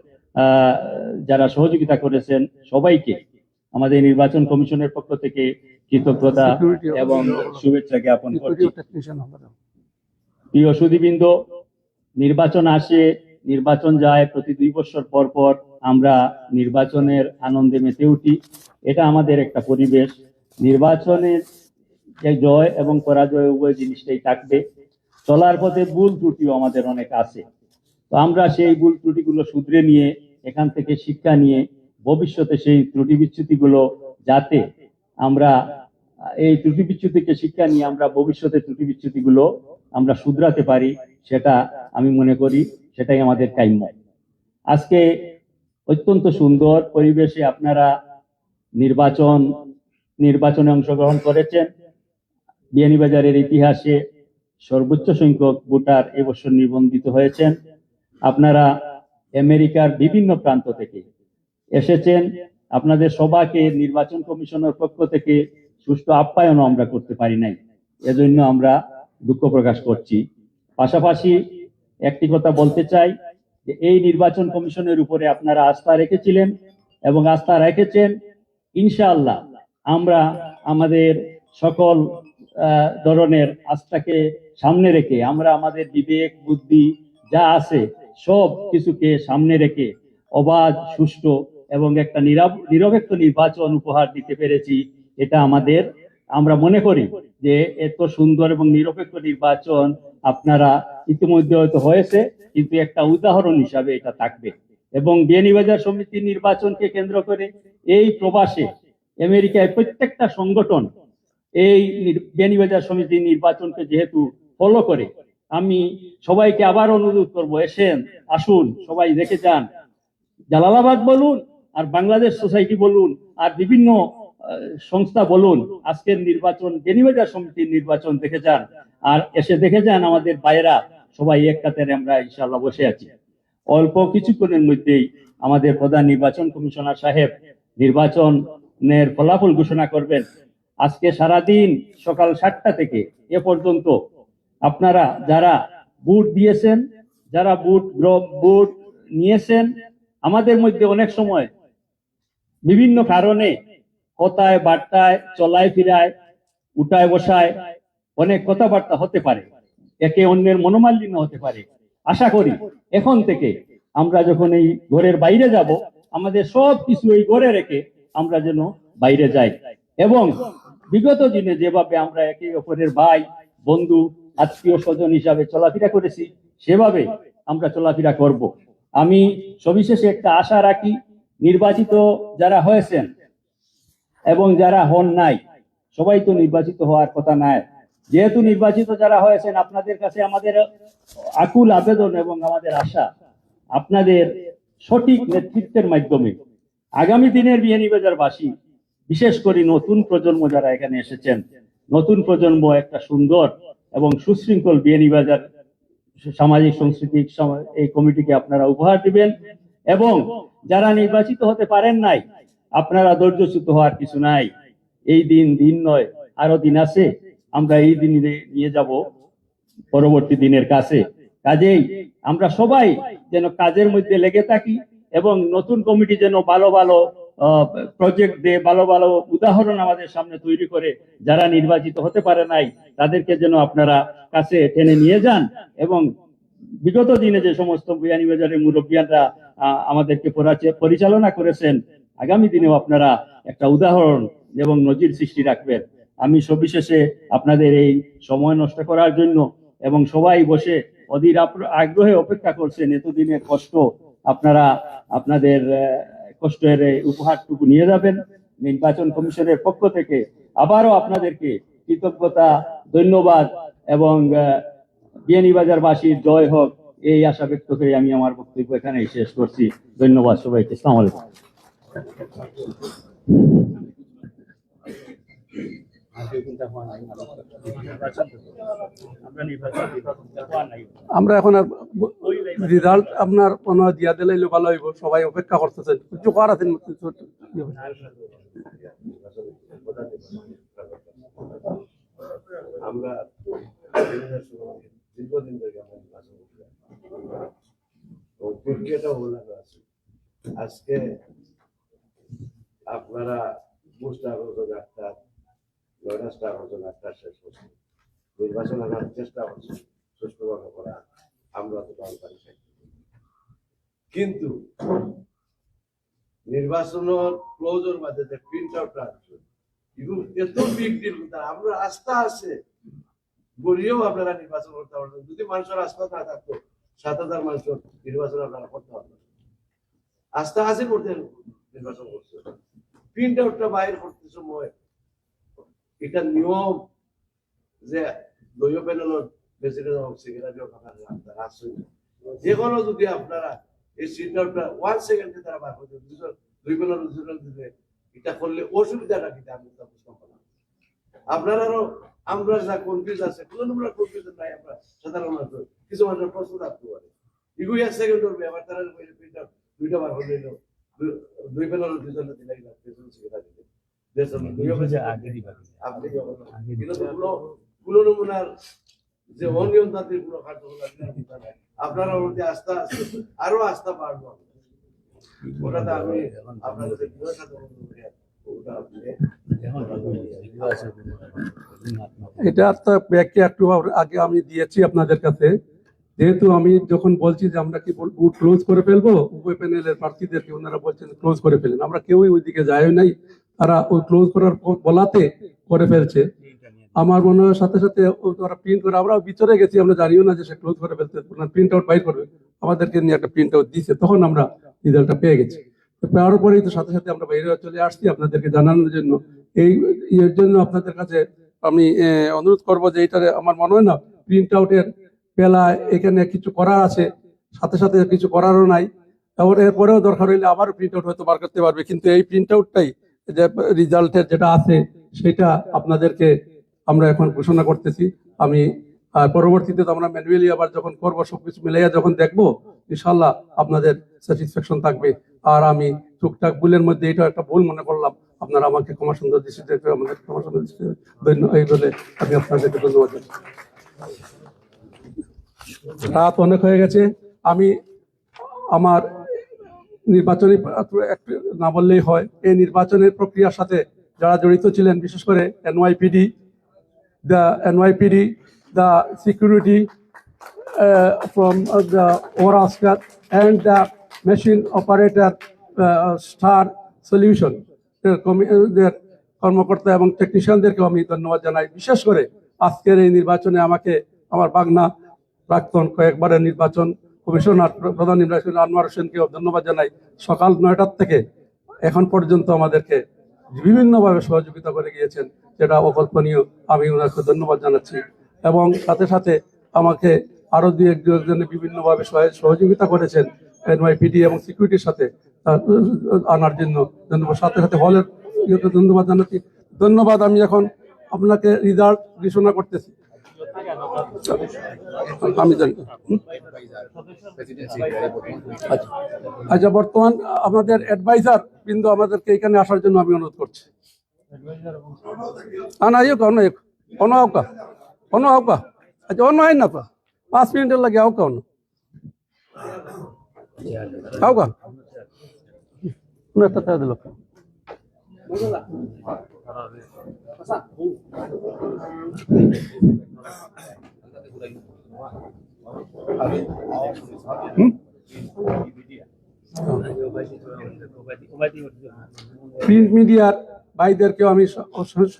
যারা সহযোগিতা করেছেন সবাইকে আমাদের নির্বাচন কমিশনের পক্ষ থেকে কৃতজ্ঞতা এবং শুভেচ্ছা জ্ঞাপন করছি। প্রিয় সুধীবৃন্দ, নির্বাচন আসে, নির্বাচন যায়, প্রতি 2 বছর পর পর আমরা নির্বাচনের আনন্দে মেতে উঠি। এটা আমাদের একটা পরিবেশ। নির্বাচনের জয় এবং পরাজয় উভয় জিনিসটাই থাকবে। চলার পথে ভুল ত্রুটিও আমাদের অনেক আছে, তো আমরা সেই ভুল ত্রুটিগুলো শুধরে নিয়ে, এখান থেকে শিক্ষা নিয়ে ভবিষ্যতে সেই ত্রুটি বিচ্যুতিগুলো যাতে আমরা এই ত্রুটি বিচ্যুতিকে শিক্ষা নিয়ে আমরা ভবিষ্যতে ত্রুটি বিচ্যুতিগুলো আমরা শুধরাতে পারি, সেটা আমি মনে করি সেটাই আমাদের কাম্য। আজকে অত্যন্ত সুন্দর পরিবেশে আপনারা নির্বাচনে অংশগ্রহণ করেছেন। বিয়ানীবাজারের ইতিহাসে সর্বোচ্চ সংখ্যক ভোটার এবছর নিবন্ধিত হয়েছেন। আপনারা আমেরিকার বিভিন্ন প্রান্ত থেকে এসেছেন। আপনাদের সবাইকে নির্বাচন কমিশনের পক্ষ থেকে সুষ্ঠু আপ্যায়ন আমরা করতে পারি নাই, এজন্য আমরা দুঃখ প্রকাশ করছি। পাশাপাশি একটি কথা বলতে চাই যে এই নির্বাচন কমিশনের উপরে আপনারা আস্থা রেখেছিলেন এবং আস্থা রেখেছেন। ইনশাআল্লাহ আমরা আমাদের সকল ধরনের আস্থাকে সামনে রেখে, আমরা আমাদের বিবেক বুদ্ধি যা আছে সব কিছুকে সামনে রেখে অবাধ, সুষ্ঠু এবং একটা নিরপেক্ষ নির্বাচন উপহার দিতে পেরেছি। এটা আমরা মনে করি যে এত সুন্দর এবং নিরপেক্ষ নির্বাচন আপনারা ইতিমধ্যে হয়তো হয়েছে, কিন্তু একটা উদাহরণ হিসাবে এটা থাকবে। এবং বিয়ানীবাজার সমিতির নির্বাচনকে কেন্দ্র করে এই প্রবাসে আমেরিকায় প্রত্যেকটা সংগঠন এই বিয়ানীবাজার সমিতির নির্বাচনকে যেহেতু ফলো করে, আমি সবাইকে আবার অনুরোধ করব, আসুন সবাই দেখে যান। জালালাবাদ বলুন আর বাংলাদেশ সোসাইটি বলুন আর বিভিন্ন সংস্থা বলুন, আজকের নির্বাচন বেনিবাজার সমিতির নির্বাচন দেখে যান, আর এসে দেখে যান আমাদের ভাইয়েরা সবাই এক কাতারে আমরা ইনশাআল্লাহ বসে আছি। অল্প কিছুক্ষণের মধ্যেই আমাদের প্রধান নির্বাচন কমিশনার সাহেব নির্বাচনের ফলাফল ঘোষণা করবেন। আজকে সারাদিন সকাল 7টা থেকে এ পর্যন্ত আপনারা যারা ভোট দিয়েছেন, যারা ভোট নিয়েছেন, আমাদের মধ্যে অনেক সময় বিভিন্ন কারণে কথায় বার্তায় চলায় ফিরায় উঠায় বসায় অনেক কথাবার্তা হতে পারে, একে অন্যের মনোমালিন্য হতে পারে। আশা করি এখন থেকে আমরা যখন এই ঘরের বাইরে যাব, আমাদের সব কিছু এই ঘরে রেখে আমরা যেন বাইরে যাই, এবং বিগত দিনে যেভাবে আমরা একে অপরের ভাই বন্ধু আত্মীয় স্বজন হিসাবে চলাফেরা করেছি, সেভাবে আমরা চলাফেরা করব। আমি সবিশেষে একটা আশা রাখি, নির্বাচিত যারা হয়েছেন এবং যারা হন নাই, সবাই তো নির্বাচিত হওয়ার কথা নাই, যেহেতু নির্বাচিত যারা হয়েছেন, আপনাদের কাছে আমাদের আকুল আবেদন এবং আমাদের আশা, আপনাদের সঠিক নেতৃত্বের মাধ্যমে আগামী দিনের বিয়ানীবাজারবাসী, বিশেষ করে নতুন প্রজন্ম যারা এখানে এসেছেন, নতুন প্রজন্ম একটা সুন্দর এবং সুশৃঙ্খল বিয়ানীবাজার সামাজিক সাংস্কৃতিক এই কমিটিকে আপনারা উপহার দিবেন। এবং যারা নির্বাচিত হতে পারেন নাই, আপনারা ধৈর্যচ্যুত হওয়ার কিছু নাই। এই দিন নয়, আরো দিন আছে, আমরা এই দিন নিয়ে যাব পরবর্তী দিনের কাছে। কাজেই আমরা সবাই যেন কাজের মধ্যে লেগে থাকি এবং নতুন কমিটি যেন ভালো ভালো প্রজেক্ট দিয়ে ভালো ভালো উদাহরণ আমাদের সামনে তৈরি করে যারা নির্বাচিত হতে পারে নাই তাদেরকে যেন আপনারা কাছে টেনে নিয়ে যান, এবং বিগত দিনে যে সমস্ত বিয়ানীবাজারের মুরব্বিয়ানরা আমাদেরকে পরিচালনা করেছেন, আগামী দিনেও আপনারা একটা উদাহরণ এবং নজির সৃষ্টি রাখবেন। আমি সবিশেষে আপনাদের এই সময় নষ্ট করার জন্য, এবং সবাই বসে অধীর আগ্রহে অপেক্ষা করছেন, এতদিনের কষ্ট আপনারা আপনাদের কষ্টের উপহারটুকু নিয়ে যাবেন। নির্বাচন কমিশনের পক্ষ থেকে আবারও আপনাদেরকে কৃতজ্ঞতা, ধন্যবাদ এবং বিয়ানীবাজারবাসীর জয় হোক, এই আশা ব্যক্ত করে আমি আমার বক্তব্য এখানেই শেষ করছি। ধন্যবাদ সবাইকে। আসসালামু আলাইকুম। আমরা এখন আর রেজাল্ট আপনার কোনো দিয়া দিলে ভালো হইব, সবাই অপেক্ষা করতেছেন, কিছু করার আছেন। আমরা দীর্ঘদিন ধরে প্রক্রিয়াটাও ওনারা আছে। আজকে আপনারা 9টা শেষ করছি, নির্বাচন আনার চেষ্টা করছি সুষ্ঠুভাবে করা, আমরা তো পারি। কিন্তু নির্বাচনের ক্লোজের মাঝে যে প্রিন্ট আউটটা আসছে, এত বিগ ডিল, আমরা আস্থা আছে গড়িয়েও আপনারা নির্বাচন করতে পারবেন। যদি মানুষের আস্থা না থাকতো 7,000 মানুষের নির্বাচন আপনারা করতে পারবেন। আস্থা আছে করতে নির্বাচন করছে, প্রিন্ট আউটটা বাইর করতে সময় এটা নিয়ম যে দলীয় প্যানেলের প্রেসিডেন্ট হোক, সেক্রেটারি হোক, আপনারা আসছেন, যে কোনো যদি আপনারা এই প্রিন্ট আউটটা 1 সেকেন্ডে তারা বার করতে 2 প্যানেল দিতে, এটা করলে অসুবিধাটা কি আমি বুঝতে পারলাম। আপনারাও আমরা যা কনফিউজ আছে, কোনো কনফিউশন নাই, আমরা সাধারণ মানুষ কিছু মানুষের প্রশ্ন থাকতে পারে, এগুলো 1 সেকেন্ড করবে, আবার তারা প্রিন্ট আউট 2টা বার করে দিল, 2 প্যানেল 2 জনের দিলে প্রেসিডেন্ট সেক্রেটারি নমুনার যে অনিয়ন্ত্রিত কোনো কার্যকলাপ আপনারা মধ্যে আস্থা আছে, আরো আস্থা বাড়বো। ওটাতে আমি আপনাদের এটা একটা ব্যাখ্যা একটু আগে আমি দিয়েছি আপনাদের কাছে। যেহেতু আমি যখন বলছি যে আমরা কি বুথ ক্লোজ করে ফেলবো, উভয় প্যানেলের প্রার্থীদেরকে ওনারা বলছেন ক্লোজ করে ফেলেন, আমরা কেউই ওইদিকে যায় নাই, তারা ওই ক্লোজ করার বলাতে করে ফেলছে। আমার মনে হয় সাথে সাথে ওরা প্রিন্ট করে, আমরাও ভিতরে গেছি, আমরা জানিও না যে সে ক্লোজ করে ফেলতে, প্রিন্ট আউট বাইর করবে, আমাদেরকে নিয়ে একটা প্রিন্ট আউট দিয়েছে, তখন আমরা রেজাল্টটা পেয়ে গেছি। তো পাওয়ার পরেই তো সাথে সাথে আমরা বাইরে চলে আসছি আপনাদেরকে জানানোর জন্য। এর জন্য আপনাদের কাছে আমি অনুরোধ করবো যে এইটারে আমার মনে হয় না প্রিন্ট আউটের বেলায় এখানে কিছু করার আছে, সাথে সাথে কিছু করারও নাই, তারপরে এরপরেও দরকার হইলে আবার প্রিন্ট আউট হয়তো বার করতে পারবে, কিন্তু এই প্রিন্ট আউটটাই যে রেজাল্টের যেটা আছে সেটা আপনাদেরকে আমরা এখন ঘোষণা করতেছি। আমি পরবর্তীতে তো আমরা ম্যানুয়ালি আবার যখন করবো সবকিছু মিলাইয়া যখন দেখবো ইনশাল্লাহ আপনাদের স্যাটিসফ্যাকশন থাকবে। আর আমি টুকটাক ভুলের মধ্যে এটা একটা ভুল মনে করলাম, আপনারা আমাকে ক্ষমা সুন্দর দৃষ্টিতে আমাদের ক্ষমা সুন্দর দৃষ্টিতে এই বলে আমি আপনাদেরকে ধন্যবাদ জানাই। রাত অনেক হয়ে গেছে, আমি আমার নির্বাচনী না বললেই হয়, এই নির্বাচনের প্রক্রিয়ার সাথে যারা জড়িত ছিলেন, বিশেষ করে NYPD, the security from the Oraskar and the machine operator Star Solution, their কর্মকর্তা এবং টেকনিশিয়ানদেরকে আমি ধন্যবাদ জানাই। বিশেষ করে আজকের এই নির্বাচনে আমাকে আমার বাগনা প্রাক্তন কয়েকবারের নির্বাচন কমিশনার প্রধান নির্বাচন আনোয়ার হোসেনকেও ধন্যবাদ জানাই। সকাল 9টার থেকে এখন পর্যন্ত আমাদেরকে বিভিন্নভাবে সহযোগিতা করে গিয়েছেন, যেটা অকল্পনীয়। আমি ওনাকে ধন্যবাদ জানাচ্ছি। এবং সাথে সাথে আমাকে আরো দুই একজনে বিভিন্নভাবে সহযোগিতা করেছেন NYPD এবং সিকিউরিটির সাথে আনার জন্য ধন্যবাদ। সাথে সাথে হলের ধন্যবাদ জানাচ্ছি। ধন্যবাদ। আমি এখন আপনাকে রেজাল্ট ঘোষণা করতেছি। আমি জানি আচ্ছা, বর্তমান আমাদের অ্যাডভাইজার কিন্তু আমাদেরকে এখানে আসার জন্য আমি অনুরোধ করছি। আচ্ছা, অন্য হয় না তো 5 মিনিটের লাগে আওকা অন্য আওকা একটা দিল। প্রিন্ট মিডিয়ার ভাইদেরকেও আমি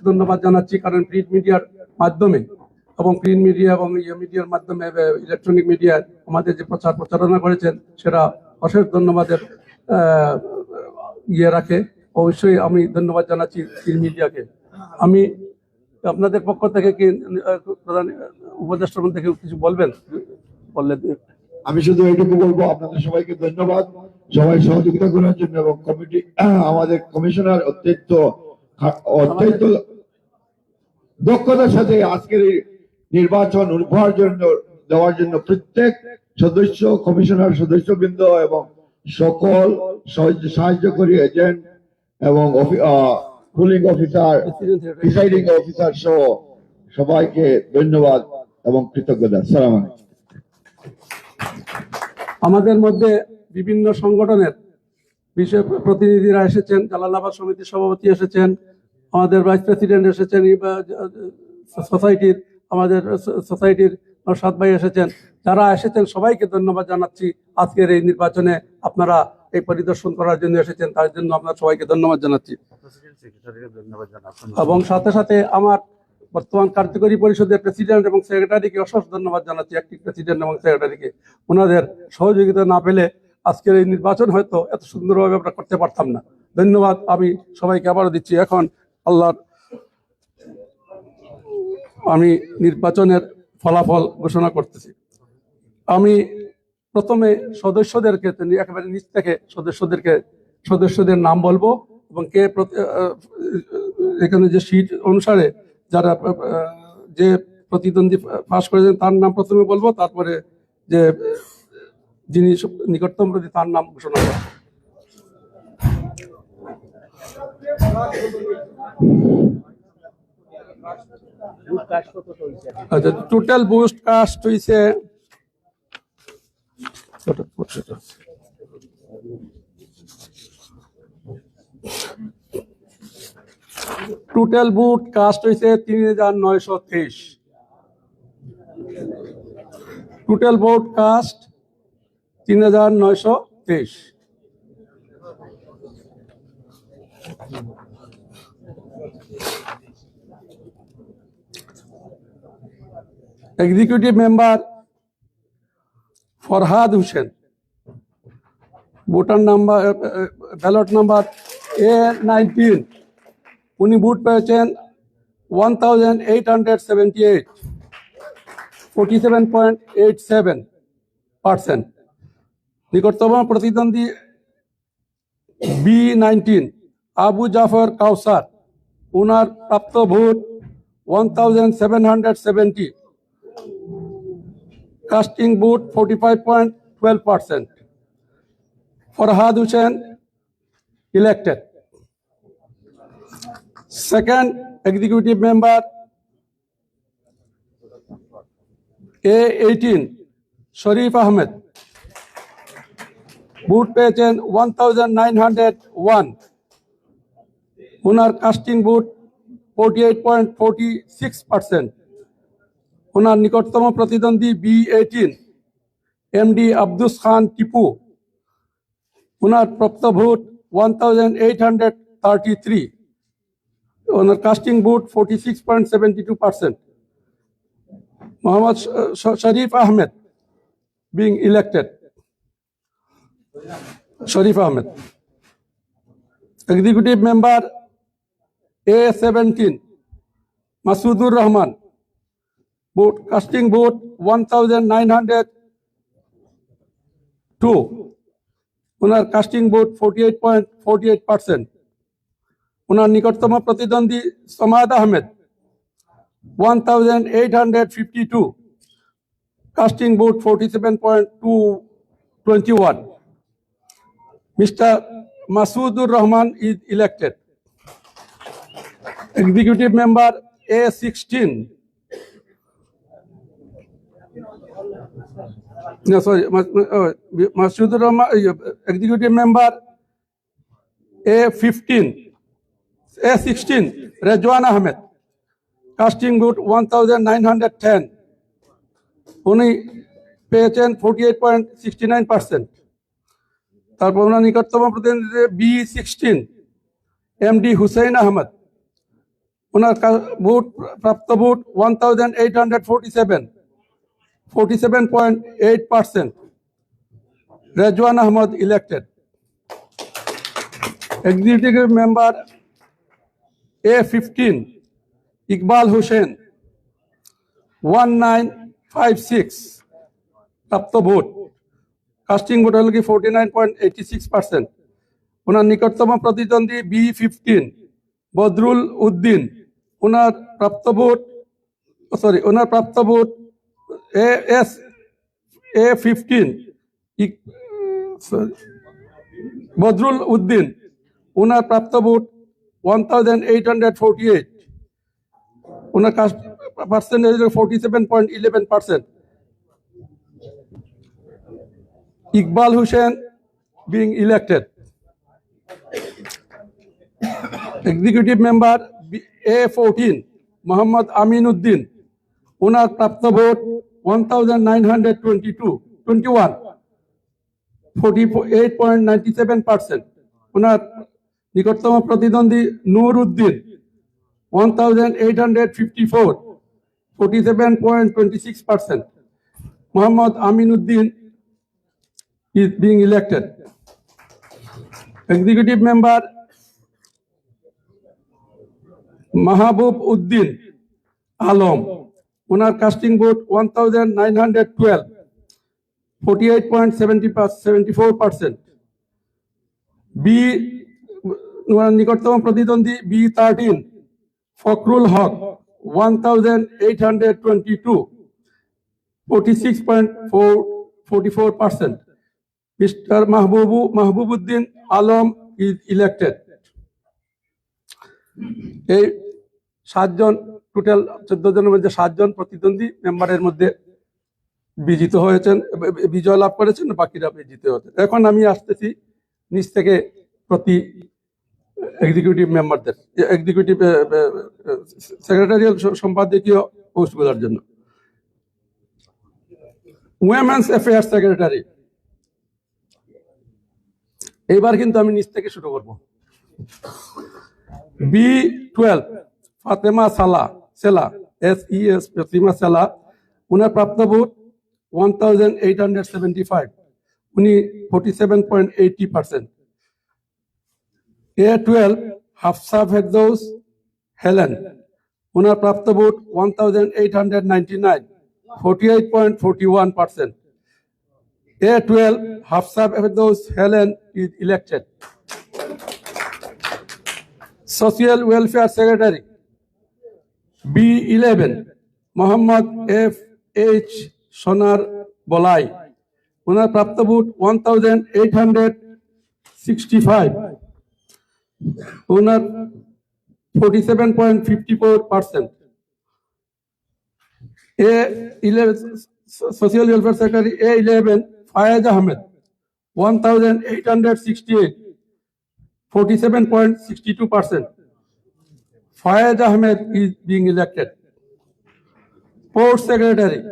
ধন্যবাদ জানাচ্ছি, কারণ প্রিন্ট মিডিয়ার মাধ্যমে এবং প্রিন্ট মিডিয়া এবং মিডিয়ার মাধ্যমে ইলেকট্রনিক মিডিয়ার আমাদের যে প্রচারণা করেছেন সেটা অশেষ ধন্যবাদের রাখে। অবশ্যই আমি ধন্যবাদ জানাচ্ছি প্রিন্ট মিডিয়াকে। আমি আপনাদের পক্ষ থেকে কি প্রধান উপদেষ্টার থেকে কিছু বলবেন? বললে আমি শুধু এইটুকু বলবো, আপনাদের সবাইকে ধন্যবাদ সবাই সহযোগিতা করার জন্য, এবং কমিটি আমাদের কমিশনার অত্যন্ত দক্ষতার সাথে আজকের এই নির্বাচন উপহার জন্য দেওয়ার জন্য প্রত্যেক সদস্য, কমিশনার সদস্যবৃন্দ এবং সকল সাহায্যকারী এজেন্ট এবং পুলিং অফিসার, প্রিসাইডিং অফিসার সহ সবাইকে ধন্যবাদ এবং কৃতজ্ঞতা। আসসালামু আলাইকুম। আমাদের মধ্যে বিভিন্ন সংগঠনের বিশেষ প্রতিনিধিরা এসেছেন, জালালাবাদ সমিতির সভাপতি এসেছেন, আমাদের ভাইস প্রেসিডেন্ট এসেছেন, সোসাইটির নরসাদ ভাই এসেছেন। যারা এসেছেন সবাইকে ধন্যবাদ জানাচ্ছি। আজকের এই নির্বাচনে আপনারা এই পরিদর্শন করার জন্য এসেছেন, তার জন্য আপনার সবাইকে ধন্যবাদ জানাচ্ছি। এবং সাথে সাথে আমার বর্তমান কার্যকরী পরিষদের প্রেসিডেন্ট এবং সেক্রেটারিকে অশেষ ধন্যবাদ জানাচ্ছি, অ্যাক্টিভ প্রেসিডেন্ট এবং সেক্রেটারিকে। ওনাদের সহযোগিতা না পেলে আজকের এই নির্বাচন হয়তো এত সুন্দরভাবে আমরা করতে পারতাম না। ধন্যবাদ আমি সবাইকে আবারও দিচ্ছি। এখন আমি নির্বাচনের ফলাফল ঘোষণা করতেছি। আমি প্রথমে সদস্যদেরকে একেবারে নিচ থেকে সদস্যদের নাম বলবো, এবং কে এখানে যে সিট অনুসারে যারা যে প্রতিদ্বন্দ্বী পাস করেছেন তার নাম প্রথমে বলবো, তারপরে যে যিনি নিকটতম প্রতি তার নাম ঘোষণা করবো। আচ্ছা, টোটাল বুস্ট কাস্ট হয়েছে টোটাল বুট কাস্ট হয়েছে 3923। Total vote cast 3923। Executive member Farhad Hossain, voter number ballot number A19, উনি ভোট পেয়েছেন 1878। 47.87%। নিকটতম প্রতিদ্বন্দ্বী B19 আবু জাফর কাউসার, ওনার প্রাপ্ত vote 1770, casting vote 45.12%। Farhad Hossain elected. Second executive member A18 শরীফ আহমেদ, ভোট পেয়েছেন 1901, ওনার কাস্টিং ভোট 48.46%। ওনার নিকটতম প্রতিদ্বন্দ্বী B18 MD আব্দুস খান টিপু, ওনার প্রাপ্ত ভোট 1833, ওনার কাস্টিং ভোট 46.72%। মোহাম্মদ শরীফ Ahmed being elected. Sharif Ahmed. Executive member A17 Masoodur Rahman, vote casting vote 1902, ওনার কাস্টিং ভোট 48.48%। ওনার নিকটতম প্রতিদ্বন্দ্বী Samad Ahmed 1852, casting vote 47.21। Mr. Masoodur Rahman is elected. Executive member A16. No, sorry, Masoodur Rahman, executive member A16, Rejwan Ahmed, casting vote 1910. উনি পেয়েছেন 48.69%। তারপর ওনার নিকটতম প্রতিনিধি B16 MD হুসেইন আহমদ, ওনার ভোট প্রাপ্ত vote 1847, 47.8%। Rezwan Ahmed elected. Executive member A15 Iqbal Hossain 1956 প্রাপ্ত ভোট, কাস্টিং ভোট হল কি 49.86%। ওনার নিকটতম প্রতিদ্বন্দ্বী B15 বদরুল উদ্দিন, ওনার প্রাপ্ত ভোট A15 বদরুল উদ্দিন, ওনার প্রাপ্ত ভোট 1848, ওনার percentage 47.11%। Iqbal Hossain being elected. Executive member A14 Mohammad Amin Uddin, ওনার প্রাপ্ত ভোট 1921, 48.97%। ওনার নিকটতম প্রতিদ্বন্দ্বী Noor Uddin 1854, 47.26%। Mohammad Amin Uddin is being elected. Executive member Mahbub Uddin Alam, ওনার কাস্টিং ভোট 1912, 48.74%। ওনার নিকটতম প্রতিদ্বন্দ্বী B13 Fakhrul Haque 1822, 46.44%। Mr. Mahbubuddin Alam is elected. এই 7 জন, টোটাল 14 জনের মধ্যে 7 জন প্রতিদ্বন্দ্বী মেম্বারের মধ্যে বিজয় লাভ করেছেন, বাকিরা বিজিত হয়েছে। এখন আমি আসতেছি নিচ থেকে প্রতি এক্সিকিউটিভ মেম্বারদের, এক্সিকিউটিভ সেক্রেটারিয়াল সম্পাদকীয় পোস্টগুলোর জন্য। উইমেন্স অ্যাফেয়ার্স সেক্রেটারি, এইবার কিন্তু আমি নিচ থেকে শুরু করব। B12 ফাতেমা সেলা SES ফাতেমা সেলা, উনার প্রাপ্ত ভোট 1875, উনি 47.80%। A12 হাফসা ফেরদৌস হেলেন, ওনার প্রাপ্ত vote 1899, 48.41%. A12, Hafsa Firdaus Helen is elected. Social Welfare Secretary, B11, Muhammad F.H. Sonar Bolai. Unar Prapta vote 1,865. Unar 47.54%. A11, Social Welfare Secretary A11, Fayaz Ahmed, 1,868, 47.62%. Fayaz Ahmed is being elected. Port Secretary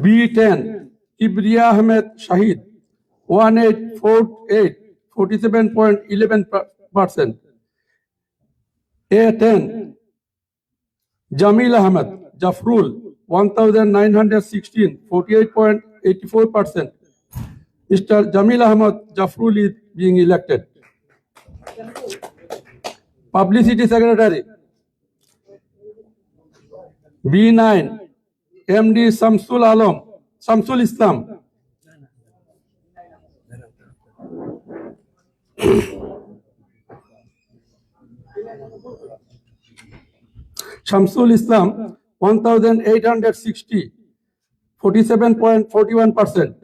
B10, Kibriya Ahmed Shahid, 1848, 47.11%. A10, Jamil Ahmed Jafrul, 1,916, 48.84%. Mr. Jamil Ahmed Jafrul is being elected. Publicity Secretary B9, MD Samsul Islam, Shamsul Islam, 1,860, 47.41%.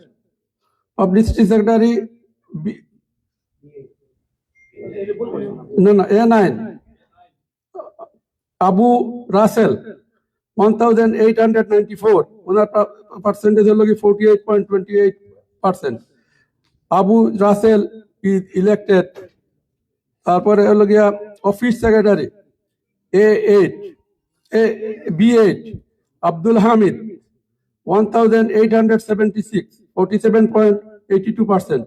Publicity Secretary A9, Abu Russell, 1,894, percentage is 48.28%. Abu Russell is elected. Office Secretary B8, Abdul Hamid, 1,876, 47.82%.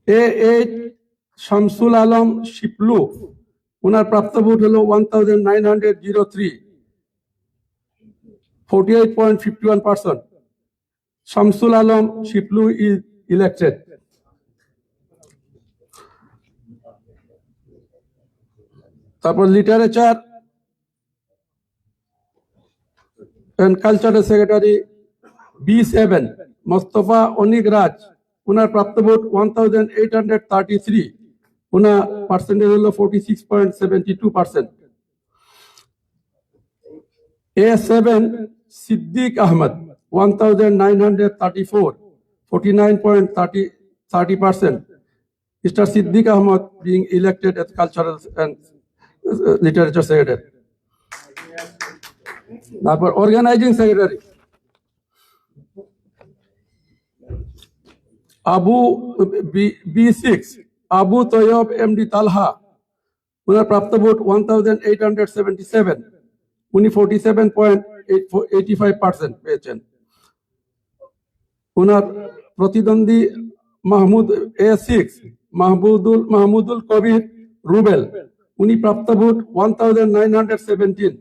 A8, Shamsul Alam Shiplu, Unar Prapta vote holo 1,903, 48.51%. Shamsul Alam Shiplu is elected. Literature and Cultural Secretary B7, Mustafa Onigraj, Unar Prapta vote 1,833, Una percentage of 46.72%. A7, Siddiq Ahmad, 1,934, 49.30%. Mr. Siddiq Ahmad being elected as Cultural and Literature Secretary. Organizing Secretary B6, Abu Tayyab MD Talha, Unar Prapta vote 1,877, Uni 47.85% পেয়েছেন। Unar Pratidandi Mahmud A6, Mahmudul Kabir Rubel, Uni Prapta vote 1,917,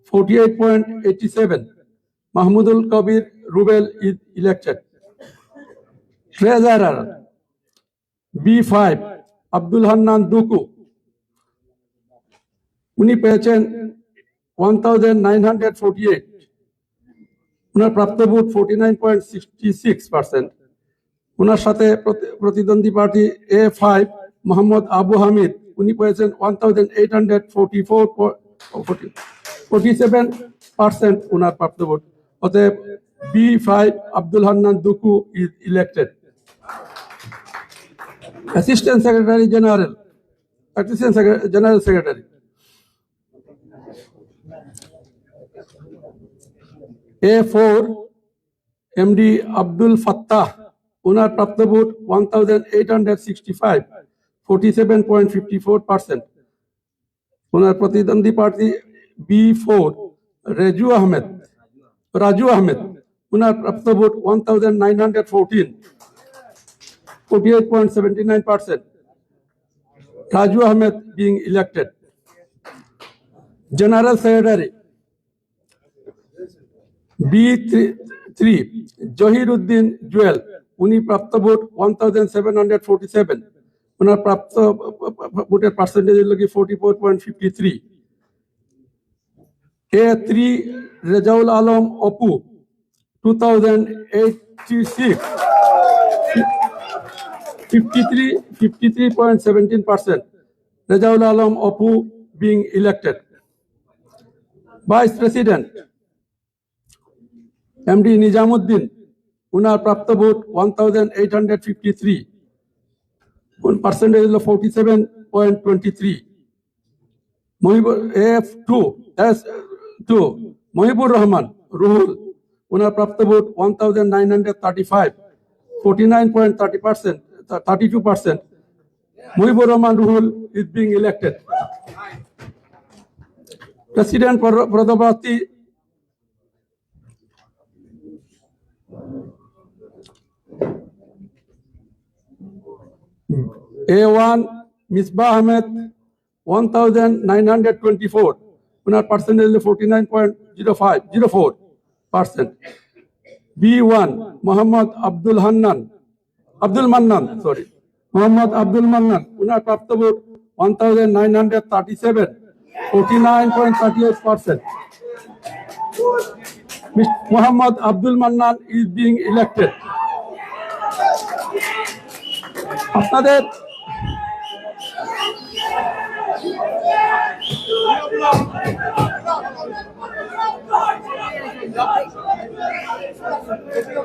48.87. Mahmudul Kabir Rubel is elected. Treasurer B5, Abdul Hannan Duku, Uni পেয়েছেন 1,948, উনার প্রাপ্ত ভোট 49.66%। উনার সাথে প্রতিদ্বন্দ্বী প্রার্থী A5, মোহাম্মদ আবু হামিদ, উনি পেয়েছেন 1,847 উনার প্রাপ্ত ভোট। অতএব B5 Abdul Hannan Duku is elected. Assistant General Secretary A4, MD Abdul Fattah, Unar Prapta vote 1,865, 47.54%. Unar Pratidandi Party B4, Raju Ahmed, Unar Prapta vote 1,914, 48.79%. Raju Ahmed being elected. General Secretary B3, Johiruddin Joel, Uni Prapta vote 1,747, Unar Prapta voted percentage is 44.53. A3 Rezaul Alam Opu 2086 53.17%. Rezaul Alam Opu being elected. Vice President MD Nijamuddin, उनार प्राप्त vote 1853, percentage of 47.23. AF2 S2 Mohibur Rahman Ruhul, उनार प्राप्त vote 1935, 49.30%, 32%. Mohibur Rahman Ruhul is being elected. President Pradabhati A1 Misbah Ahmed 1924, उनार percentage 49.04%. B1 Muhammad Abdul Mannan, Muhammad Abdul Mannan, उनार प्राप्त vote 1937, 49.38%. Muhammad Abdul Mannan is being elected.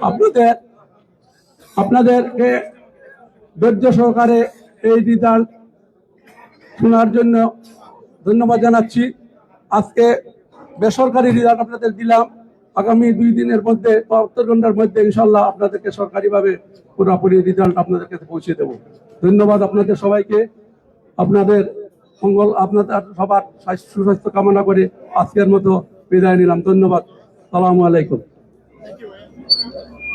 আপনাদের আপনাদেরকে ধৈর্য সহকারে এই রেজাল্ট শোনার জন্য ধন্যবাদ জানাচ্ছি। আজকে বেসরকারি রেজাল্ট আপনাদের দিলাম, আগামী 2 দিনের মধ্যে 72 ঘন্টার মধ্যে ইনশাল্লাহ আপনাদেরকে সরকারিভাবে পুরোপুরি রেজাল্ট আপনাদের কাছে পৌঁছে দেব। ধন্যবাদ আপনাদের সবাইকে। আপনাদের মঙ্গল, আপনাদের সবার সুস্বাস্থ্য কামনা করে আজকের মতো বিদায় নিলাম। ধন্যবাদ। আসসালামু আলাইকুম।